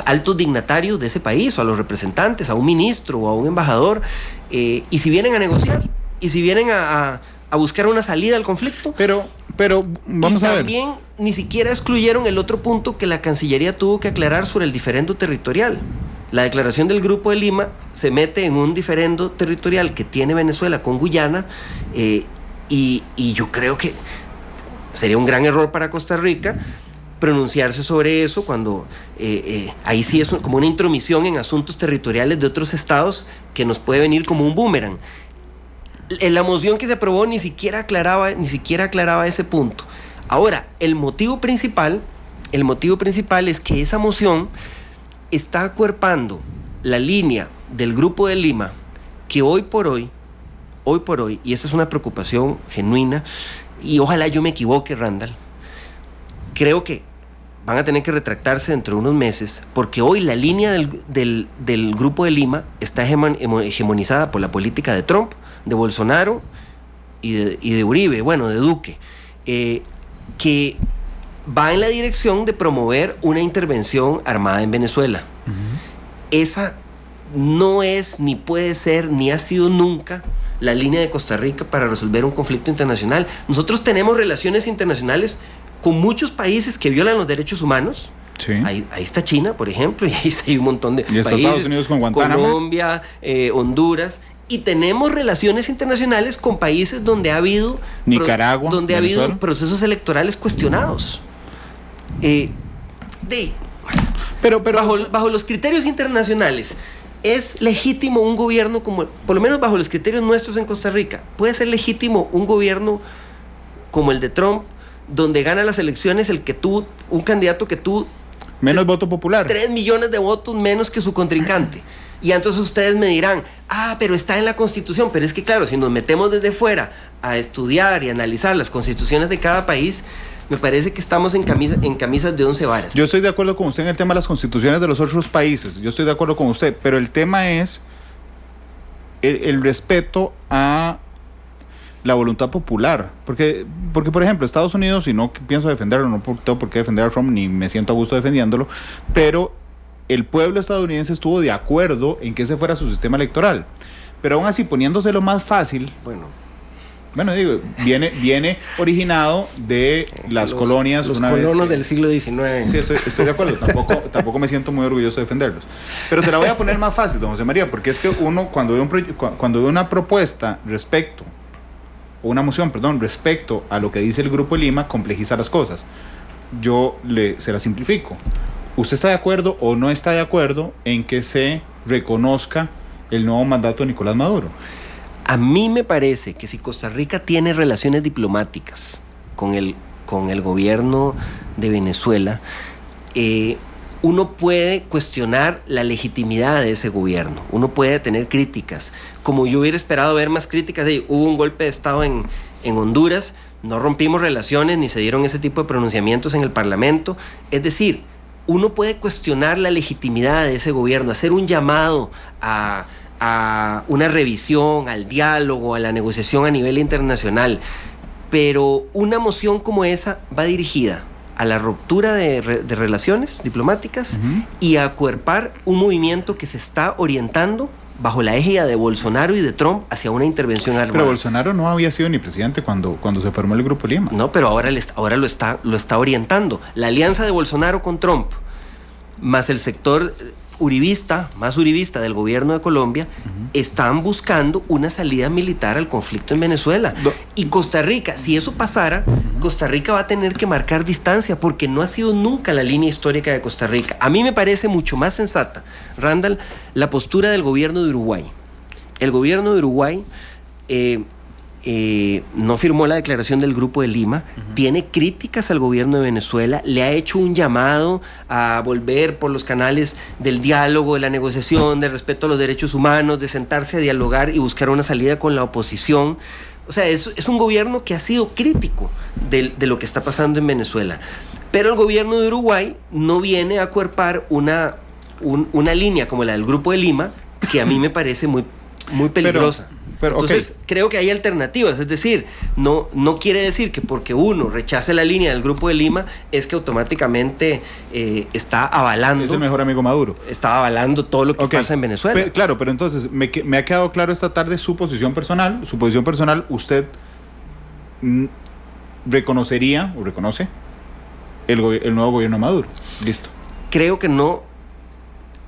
altos dignatarios de ese país, o a los representantes, a un ministro o a un embajador, y si vienen a negociar, y si vienen a buscar una salida al conflicto. Pero vamos a ver. También ni siquiera excluyeron el otro punto que la Cancillería tuvo que aclarar sobre el diferendo territorial. La declaración del Grupo de Lima se mete en un diferendo territorial que tiene Venezuela con Guyana, y yo creo que sería un gran error para Costa Rica pronunciarse sobre eso cuando ahí sí es como una intromisión en asuntos territoriales de otros estados que nos puede venir como un boomerang. La moción que se aprobó ni siquiera aclaraba ese punto. Ahora, el motivo principal es que esa moción está acuerpando la línea del Grupo de Lima, que hoy por hoy, y esa es una preocupación genuina, y ojalá yo me equivoque, Randall, creo que van a tener que retractarse dentro de unos meses, porque hoy la línea del Grupo de Lima está hegemonizada por la política de Trump, de Bolsonaro y de Uribe, bueno, de Duque, que va en la dirección de promover una intervención armada en Venezuela. Esa no es, ni puede ser, ni ha sido nunca la línea de Costa Rica para resolver un conflicto internacional. Nosotros tenemos relaciones internacionales con muchos países que violan los derechos humanos. Sí. Ahí está China, por ejemplo, y ahí hay un montón de países. Estados Unidos con Guantánamo. Colombia, Honduras. Y tenemos relaciones internacionales con países donde ha habido Nicaragua, donde ha habido procesos electorales cuestionados. Pero bajo los criterios internacionales, ¿es legítimo un gobierno como, por lo menos bajo los criterios nuestros en Costa Rica, puede ser legítimo un gobierno como el de Trump, donde gana las elecciones un candidato que tuvo menos voto popular, 3 millones de votos menos que su contrincante? Y entonces ustedes me dirán, pero está en la Constitución. Pero es que claro, si nos metemos desde fuera a estudiar y analizar las constituciones de cada país, me parece que estamos en camisas de 11 varas. Yo estoy de acuerdo con usted en el tema de las constituciones de los otros países. Yo estoy de acuerdo con usted, pero el tema es el respeto a la voluntad popular. Porque, por ejemplo, Estados Unidos, y no pienso defenderlo, no tengo por qué defender a Trump, ni me siento a gusto defendiéndolo, pero el pueblo estadounidense estuvo de acuerdo en que ese fuera su sistema electoral. Pero aún así, poniéndoselo más fácil, bueno, digo, viene originado de las colonias. Los colonos del siglo XIX. Sí, estoy de acuerdo. Tampoco me siento muy orgulloso de defenderlos. Pero se la voy a poner más fácil, don José María, porque es que uno, cuando ve una propuesta una moción respecto a lo que dice el Grupo de Lima, complejiza las cosas. Yo se la simplifico. ¿Usted está de acuerdo o no está de acuerdo en que se reconozca el nuevo mandato de Nicolás Maduro? A mí me parece que si Costa Rica tiene relaciones diplomáticas con el gobierno de Venezuela, uno puede cuestionar la legitimidad de ese gobierno, uno puede tener críticas, como yo hubiera esperado ver más críticas. Hubo un golpe de Estado en Honduras, no rompimos relaciones ni se dieron ese tipo de pronunciamientos en el Parlamento. Es decir, uno puede cuestionar la legitimidad de ese gobierno, hacer un llamado a una revisión, al diálogo, a la negociación a nivel internacional, pero una moción como esa va dirigida a la ruptura de relaciones diplomáticas y a acuerpar un movimiento que se está orientando bajo la égida de Bolsonaro y de Trump hacia una intervención armada. Pero Bolsonaro no había sido ni presidente cuando se formó el Grupo Lima. No, pero ahora lo está orientando. La alianza de Bolsonaro con Trump, más el sector más uribista del gobierno de Colombia, están buscando una salida militar al conflicto en Venezuela. Y Costa Rica, si eso pasara, Costa Rica va a tener que marcar distancia, porque no ha sido nunca la línea histórica de Costa Rica. A mí me parece mucho más sensata, Randall, la postura del gobierno de Uruguay. El gobierno de Uruguay no firmó la declaración del Grupo de Lima, tiene críticas al gobierno de Venezuela, le ha hecho un llamado a volver por los canales del diálogo, de la negociación, del respeto a los derechos humanos, de sentarse a dialogar y buscar una salida con la oposición. O sea, es un gobierno que ha sido crítico de lo que está pasando en Venezuela. Pero el gobierno de Uruguay no viene a acuerpar una línea como la del Grupo de Lima, que a mí me parece muy peligrosa. Pero entonces, creo que hay alternativas, es decir, no quiere decir que porque uno rechace la línea del Grupo de Lima es que automáticamente está avalando. Es el mejor amigo Maduro. Está avalando todo lo que pasa en Venezuela. Claro, pero entonces me ha quedado claro esta tarde su posición personal. Su posición personal, usted reconocería o reconoce el nuevo gobierno de Maduro. Listo. Creo que no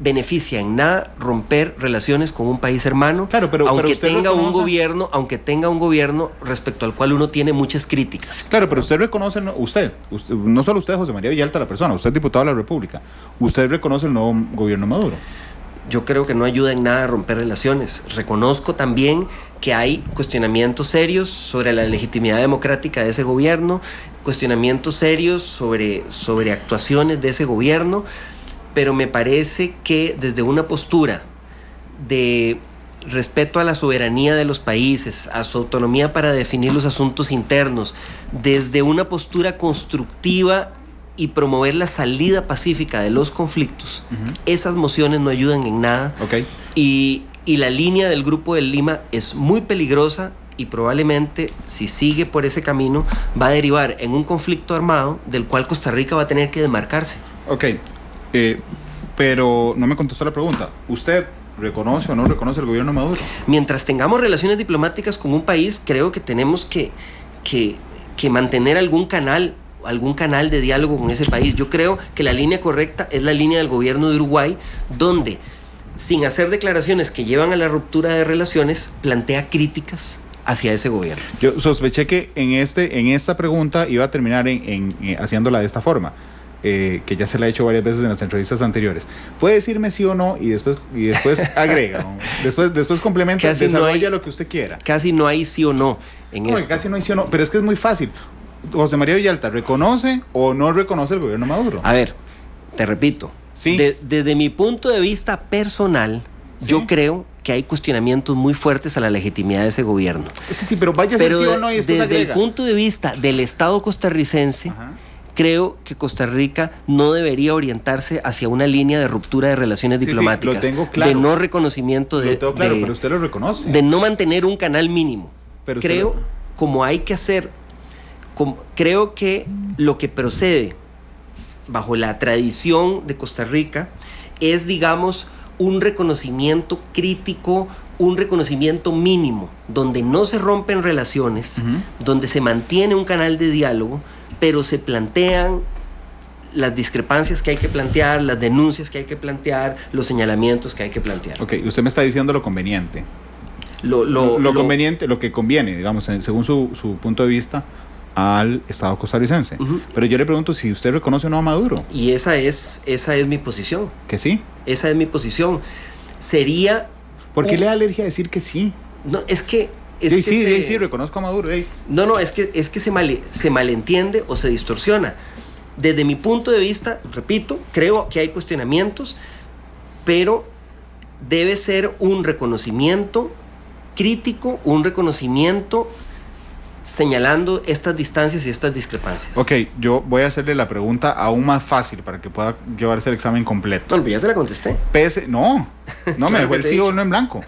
beneficia en nada romper relaciones con un país hermano, claro, aunque tenga un gobierno respecto al cual uno tiene muchas críticas. Claro, pero usted reconoce, usted no solo usted, José María Villalta, la persona, usted es diputado de la República, usted reconoce el nuevo gobierno de Maduro. Yo creo que no ayuda en nada a romper relaciones. Reconozco también que hay cuestionamientos serios sobre la legitimidad democrática de ese gobierno, cuestionamientos serios sobre actuaciones de ese gobierno, pero me parece que desde una postura de respeto a la soberanía de los países, a su autonomía para definir los asuntos internos, desde una postura constructiva y promover la salida pacífica de los conflictos, esas mociones no ayudan en nada. Okay. Y la línea del Grupo de Lima es muy peligrosa y probablemente, si sigue por ese camino, va a derivar en un conflicto armado del cual Costa Rica va a tener que desmarcarse. Ok. Pero no me contestó la pregunta. ¿Usted reconoce o no reconoce el gobierno de Maduro? Mientras tengamos relaciones diplomáticas con un país, creo que tenemos que mantener algún canal de diálogo con ese país. Yo creo que la línea correcta es la línea del gobierno de Uruguay, donde, sin hacer declaraciones que llevan a la ruptura de relaciones, plantea críticas hacia ese gobierno. Yo sospeché que en esta pregunta iba a terminar haciéndola de esta forma. Que ya se la he hecho varias veces en las entrevistas anteriores. Puede decirme sí o no y después agrega, ¿no? después complementa, casi desarrolla lo que usted quiera. Casi no hay sí o no en esto. Casi no hay sí o no, pero es que es muy fácil. José María Villalta, ¿reconoce o no reconoce el gobierno de Maduro? A ver, te repito, ¿sí? Desde mi punto de vista personal, ¿sí? Yo creo que hay cuestionamientos muy fuertes a la legitimidad de ese gobierno. Sí, pero vaya a ser sí o no y después desde agrega. El punto de vista del Estado costarricense, creo que Costa Rica no debería orientarse hacia una línea de ruptura de relaciones diplomáticas, lo tengo claro. De no reconocimiento pero usted lo reconoce. De no mantener un canal mínimo. Pero creo, como hay que hacer, creo que lo que procede bajo la tradición de Costa Rica es, digamos, un reconocimiento crítico, un reconocimiento mínimo, donde no se rompen relaciones, donde se mantiene un canal de diálogo, pero se plantean las discrepancias que hay que plantear, las denuncias que hay que plantear, los señalamientos que hay que plantear. Ok, usted me está diciendo lo conveniente. Lo conveniente, lo que conviene, digamos, según su punto de vista, al Estado costarricense. Pero yo le pregunto si usted reconoce o no a Maduro. Y esa es mi posición. ¿Que sí? Esa es mi posición. Sería... ¿Por qué le da alergia a decir que sí? No, es que... Sí, reconozco a Maduro. No, es que se malentiende o se distorsiona. Desde mi punto de vista, repito, creo que hay cuestionamientos, pero debe ser un reconocimiento crítico, un reconocimiento señalando estas distancias y estas discrepancias. Ok, yo voy a hacerle la pregunta aún más fácil para que pueda llevarse el examen completo. No, ya te la contesté. No, me dejó el sí o no en blanco.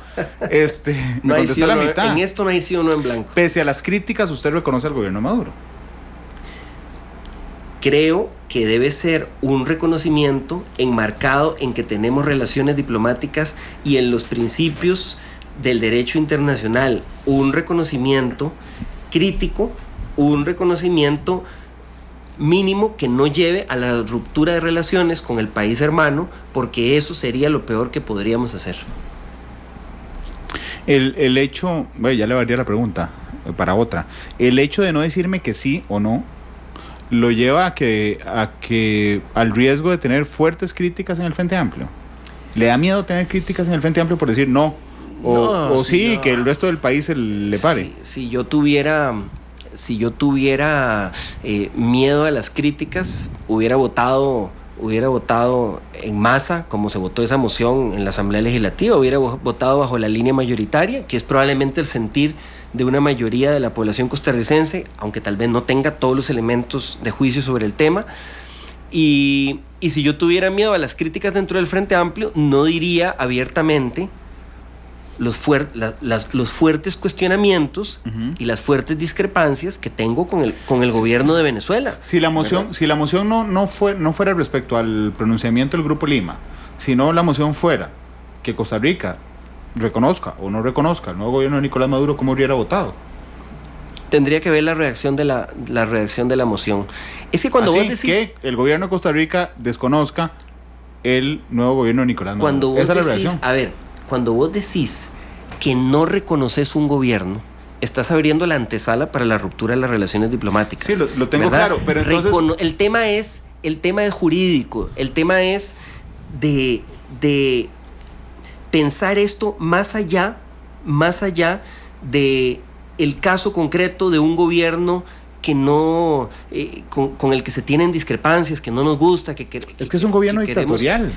Me contestó la mitad. En esto no hay sí o no en blanco. Pese a las críticas, ¿usted reconoce al gobierno de Maduro? Creo que debe ser un reconocimiento enmarcado en que tenemos relaciones diplomáticas y en los principios del derecho internacional, un reconocimiento crítico, un reconocimiento mínimo que no lleve a la ruptura de relaciones con el país hermano, porque eso sería lo peor que podríamos hacer. El hecho, bueno, ya le varía la pregunta para otra. El hecho de no decirme que sí o no lo lleva a que al riesgo de tener fuertes críticas en el Frente Amplio. ¿Le da miedo tener críticas en el Frente Amplio por decir no o sí, que el resto del país le pare. Si yo tuviera miedo a las críticas, hubiera votado en masa, como se votó esa moción en la Asamblea Legislativa, hubiera votado bajo la línea mayoritaria, que es probablemente el sentir de una mayoría de la población costarricense, aunque tal vez no tenga todos los elementos de juicio sobre el tema. Y si yo tuviera miedo a las críticas dentro del Frente Amplio, no diría abiertamente los fuertes cuestionamientos y las fuertes discrepancias que tengo con el gobierno de Venezuela. Si la moción no fuera respecto al pronunciamiento del Grupo Lima, sino la moción fuera que Costa Rica reconozca o no reconozca el nuevo gobierno de Nicolás Maduro, ¿cómo hubiera votado? Tendría que ver la reacción de la moción. Es que cuando vos decís que el gobierno de Costa Rica desconozca el nuevo gobierno de Nicolás Maduro. Cuando vos decís, cuando vos decís que no reconoces un gobierno, estás abriendo la antesala para la ruptura de las relaciones diplomáticas. Sí, lo tengo, ¿verdad? Claro, pero entonces el tema es jurídico, el tema es de pensar esto más allá de el caso concreto de un gobierno que no con el que se tienen discrepancias, que no nos gusta, es que es un gobierno dictatorial.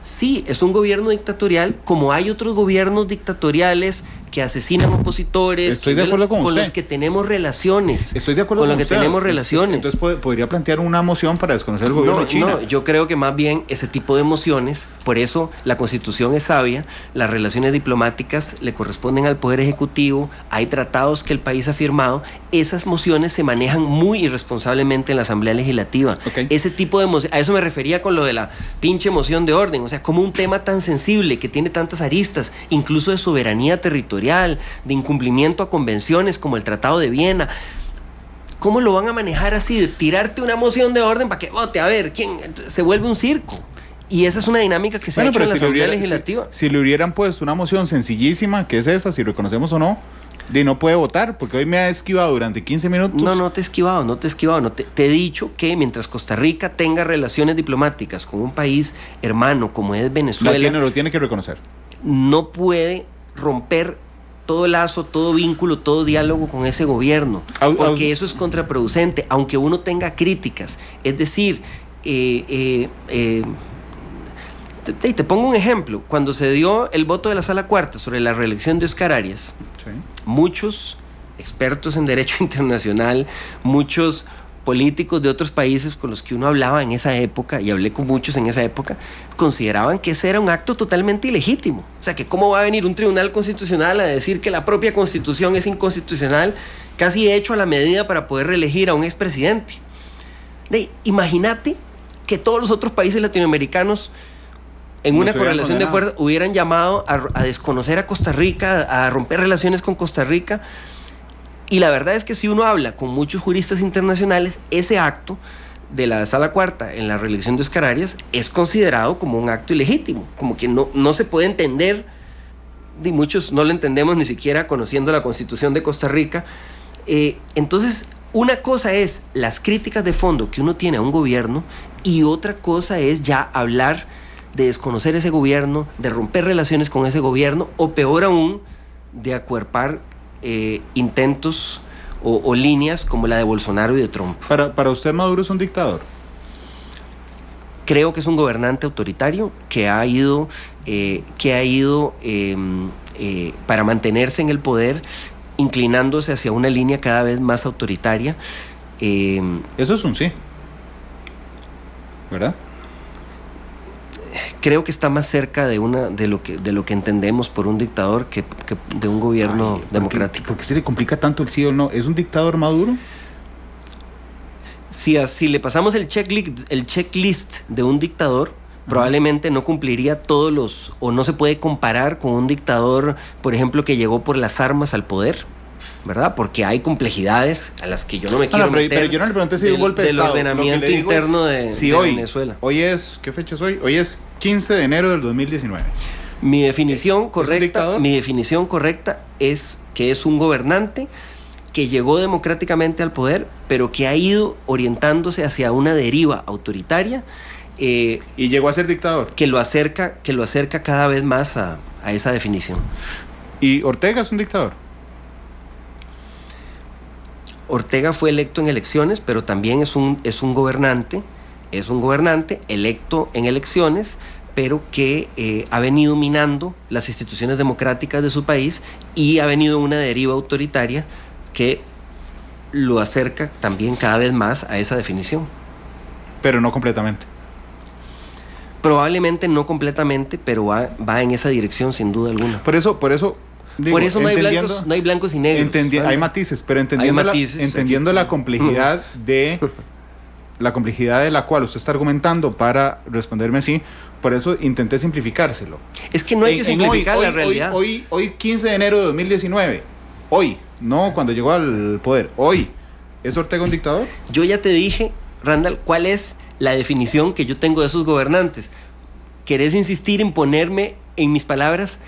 Sí, es un gobierno dictatorial, como hay otros gobiernos dictatoriales que asesinan opositores. Estoy de acuerdo con usted. Los que tenemos relaciones. Estoy de acuerdo con los que tenemos relaciones. Entonces podría plantear una moción para desconocer el gobierno de China. No, yo creo que más bien ese tipo de mociones, por eso la Constitución es sabia, las relaciones diplomáticas le corresponden al Poder Ejecutivo, hay tratados que el país ha firmado, esas mociones se manejan muy irresponsablemente en la Asamblea Legislativa. Okay. Ese tipo de mociones, a eso me refería con lo de la pinche moción de orden, o sea, como un tema tan sensible que tiene tantas aristas, incluso de soberanía territorial, de incumplimiento a convenciones como el Tratado de Viena. ¿Cómo lo van a manejar así? De tirarte una moción de orden para que vote, a ver, ¿quién? Se vuelve un circo. Y esa es una dinámica que se ha hecho en la Asamblea Legislativa. Si le hubieran puesto una moción sencillísima, que es esa, si reconocemos o no, no puede votar, porque hoy me ha esquivado durante 15 minutos. No te he esquivado. Te he dicho que mientras Costa Rica tenga relaciones diplomáticas con un país hermano como es Venezuela, lo tiene que reconocer. No puede romper todo lazo, todo vínculo, todo diálogo con ese gobierno, porque eso es contraproducente, aunque uno tenga críticas. Es decir, te pongo un ejemplo. Cuando se dio el voto de la Sala Cuarta sobre la reelección de Oscar Arias, sí, muchos expertos en derecho internacional, muchos políticos de otros países con los que uno hablaba en esa época, y hablé con muchos en esa época, consideraban que ese era un acto totalmente ilegítimo. O sea, que cómo va a venir un tribunal constitucional a decir que la propia Constitución es inconstitucional, casi hecho a la medida para poder reelegir a un expresidente. Imagínate que todos los otros países latinoamericanos en una correlación de fuerza hubieran llamado a desconocer a Costa Rica, a romper relaciones con Costa Rica. Y la verdad es que si uno habla con muchos juristas internacionales, ese acto de la Sala Cuarta en la reelección de Oscar Arias es considerado como un acto ilegítimo, como que no se puede entender, y muchos no lo entendemos ni siquiera conociendo la Constitución de Costa Rica. Entonces, una cosa es las críticas de fondo que uno tiene a un gobierno, y otra cosa es ya hablar de desconocer ese gobierno, de romper relaciones con ese gobierno, o peor aún, de acuerpar intentos o líneas como la de Bolsonaro y de Trump. ¿Para usted Maduro es un dictador? Creo que es un gobernante autoritario que ha ido para mantenerse en el poder, inclinándose hacia una línea cada vez más autoritaria. Eso es un sí, ¿verdad? Creo que está más cerca de lo que entendemos por un dictador que de un gobierno democrático. ¿Por qué se le complica tanto el sí o no? ¿Es un dictador Maduro? Si le pasamos el checklist de un dictador, probablemente no cumpliría o no se puede comparar con un dictador, por ejemplo, que llegó por las armas al poder, ¿verdad? Porque hay complejidades a las que yo no me quiero meter. Pero yo no le pregunté si un golpe de Estado. Del ordenamiento interno de Venezuela. Hoy es, ¿qué fecha es hoy? Hoy es 15 de enero del 2019. Mi definición correcta es que es un gobernante que llegó democráticamente al poder, pero que ha ido orientándose hacia una deriva autoritaria. Y llegó a ser dictador. Que lo acerca cada vez más a esa definición. ¿Y Ortega es un dictador? Ortega fue electo en elecciones, pero también es un gobernante electo en elecciones, pero que ha venido minando las instituciones democráticas de su país y ha venido una deriva autoritaria que lo acerca también cada vez más a esa definición. Pero no completamente. Probablemente no completamente, pero va en esa dirección sin duda alguna. Por eso digo, no hay blancos y negros. Hay matices, pero entendiendo la complejidad de la cual usted está argumentando para responderme así, por eso intenté simplificárselo. Es que no hay que simplificar la realidad. Hoy 15 de enero de 2019, hoy, no cuando llegó al poder, hoy, ¿es Ortega un dictador? Yo ya te dije, Randall, cuál es la definición que yo tengo de esos gobernantes. ¿Querés insistir en ponerme en mis palabras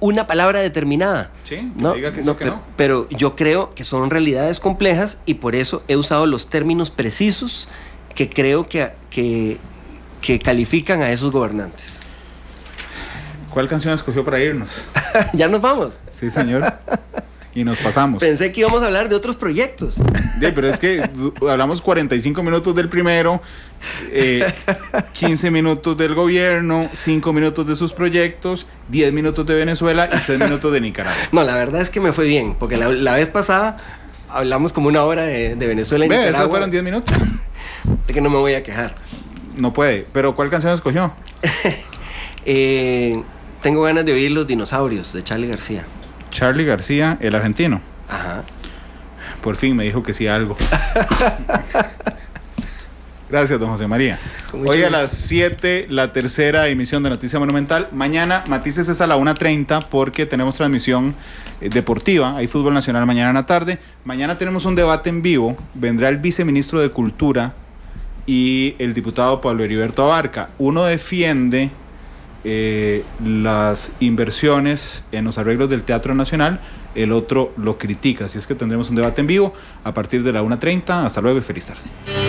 una palabra determinada? Sí, que diga que sí o que no. Pero yo creo que son realidades complejas y por eso he usado los términos precisos que creo que califican a esos gobernantes. ¿Cuál canción escogió para irnos? ¿Ya nos vamos? Sí, señor. Y nos pasamos. Pensé que íbamos a hablar de otros proyectos. Sí, pero es que hablamos 45 minutos del primero, 15 minutos del gobierno, 5 minutos de sus proyectos, 10 minutos de Venezuela y 3 minutos de Nicaragua. No, la verdad es que me fue bien, porque la vez pasada hablamos como una hora de Venezuela y Nicaragua. Esos fueron 10 minutos. De que no me voy a quejar. No puede. ¿Pero cuál canción escogió? Tengo ganas de oír Los Dinosaurios, de Charly García. Charly García, el argentino. Ajá. Por fin me dijo que sí a algo. Gracias, don José María. Hoy a las 7, la tercera emisión de Noticia Monumental. Mañana, Matices es a la 1:30 porque tenemos transmisión deportiva. Hay fútbol nacional mañana en la tarde. Mañana tenemos un debate en vivo. Vendrá el viceministro de Cultura y el diputado Pablo Heriberto Abarca. Uno defiende las inversiones en los arreglos del Teatro Nacional, el otro lo critica. Así es que tendremos un debate en vivo a partir de la 1:30. Hasta luego y feliz tarde.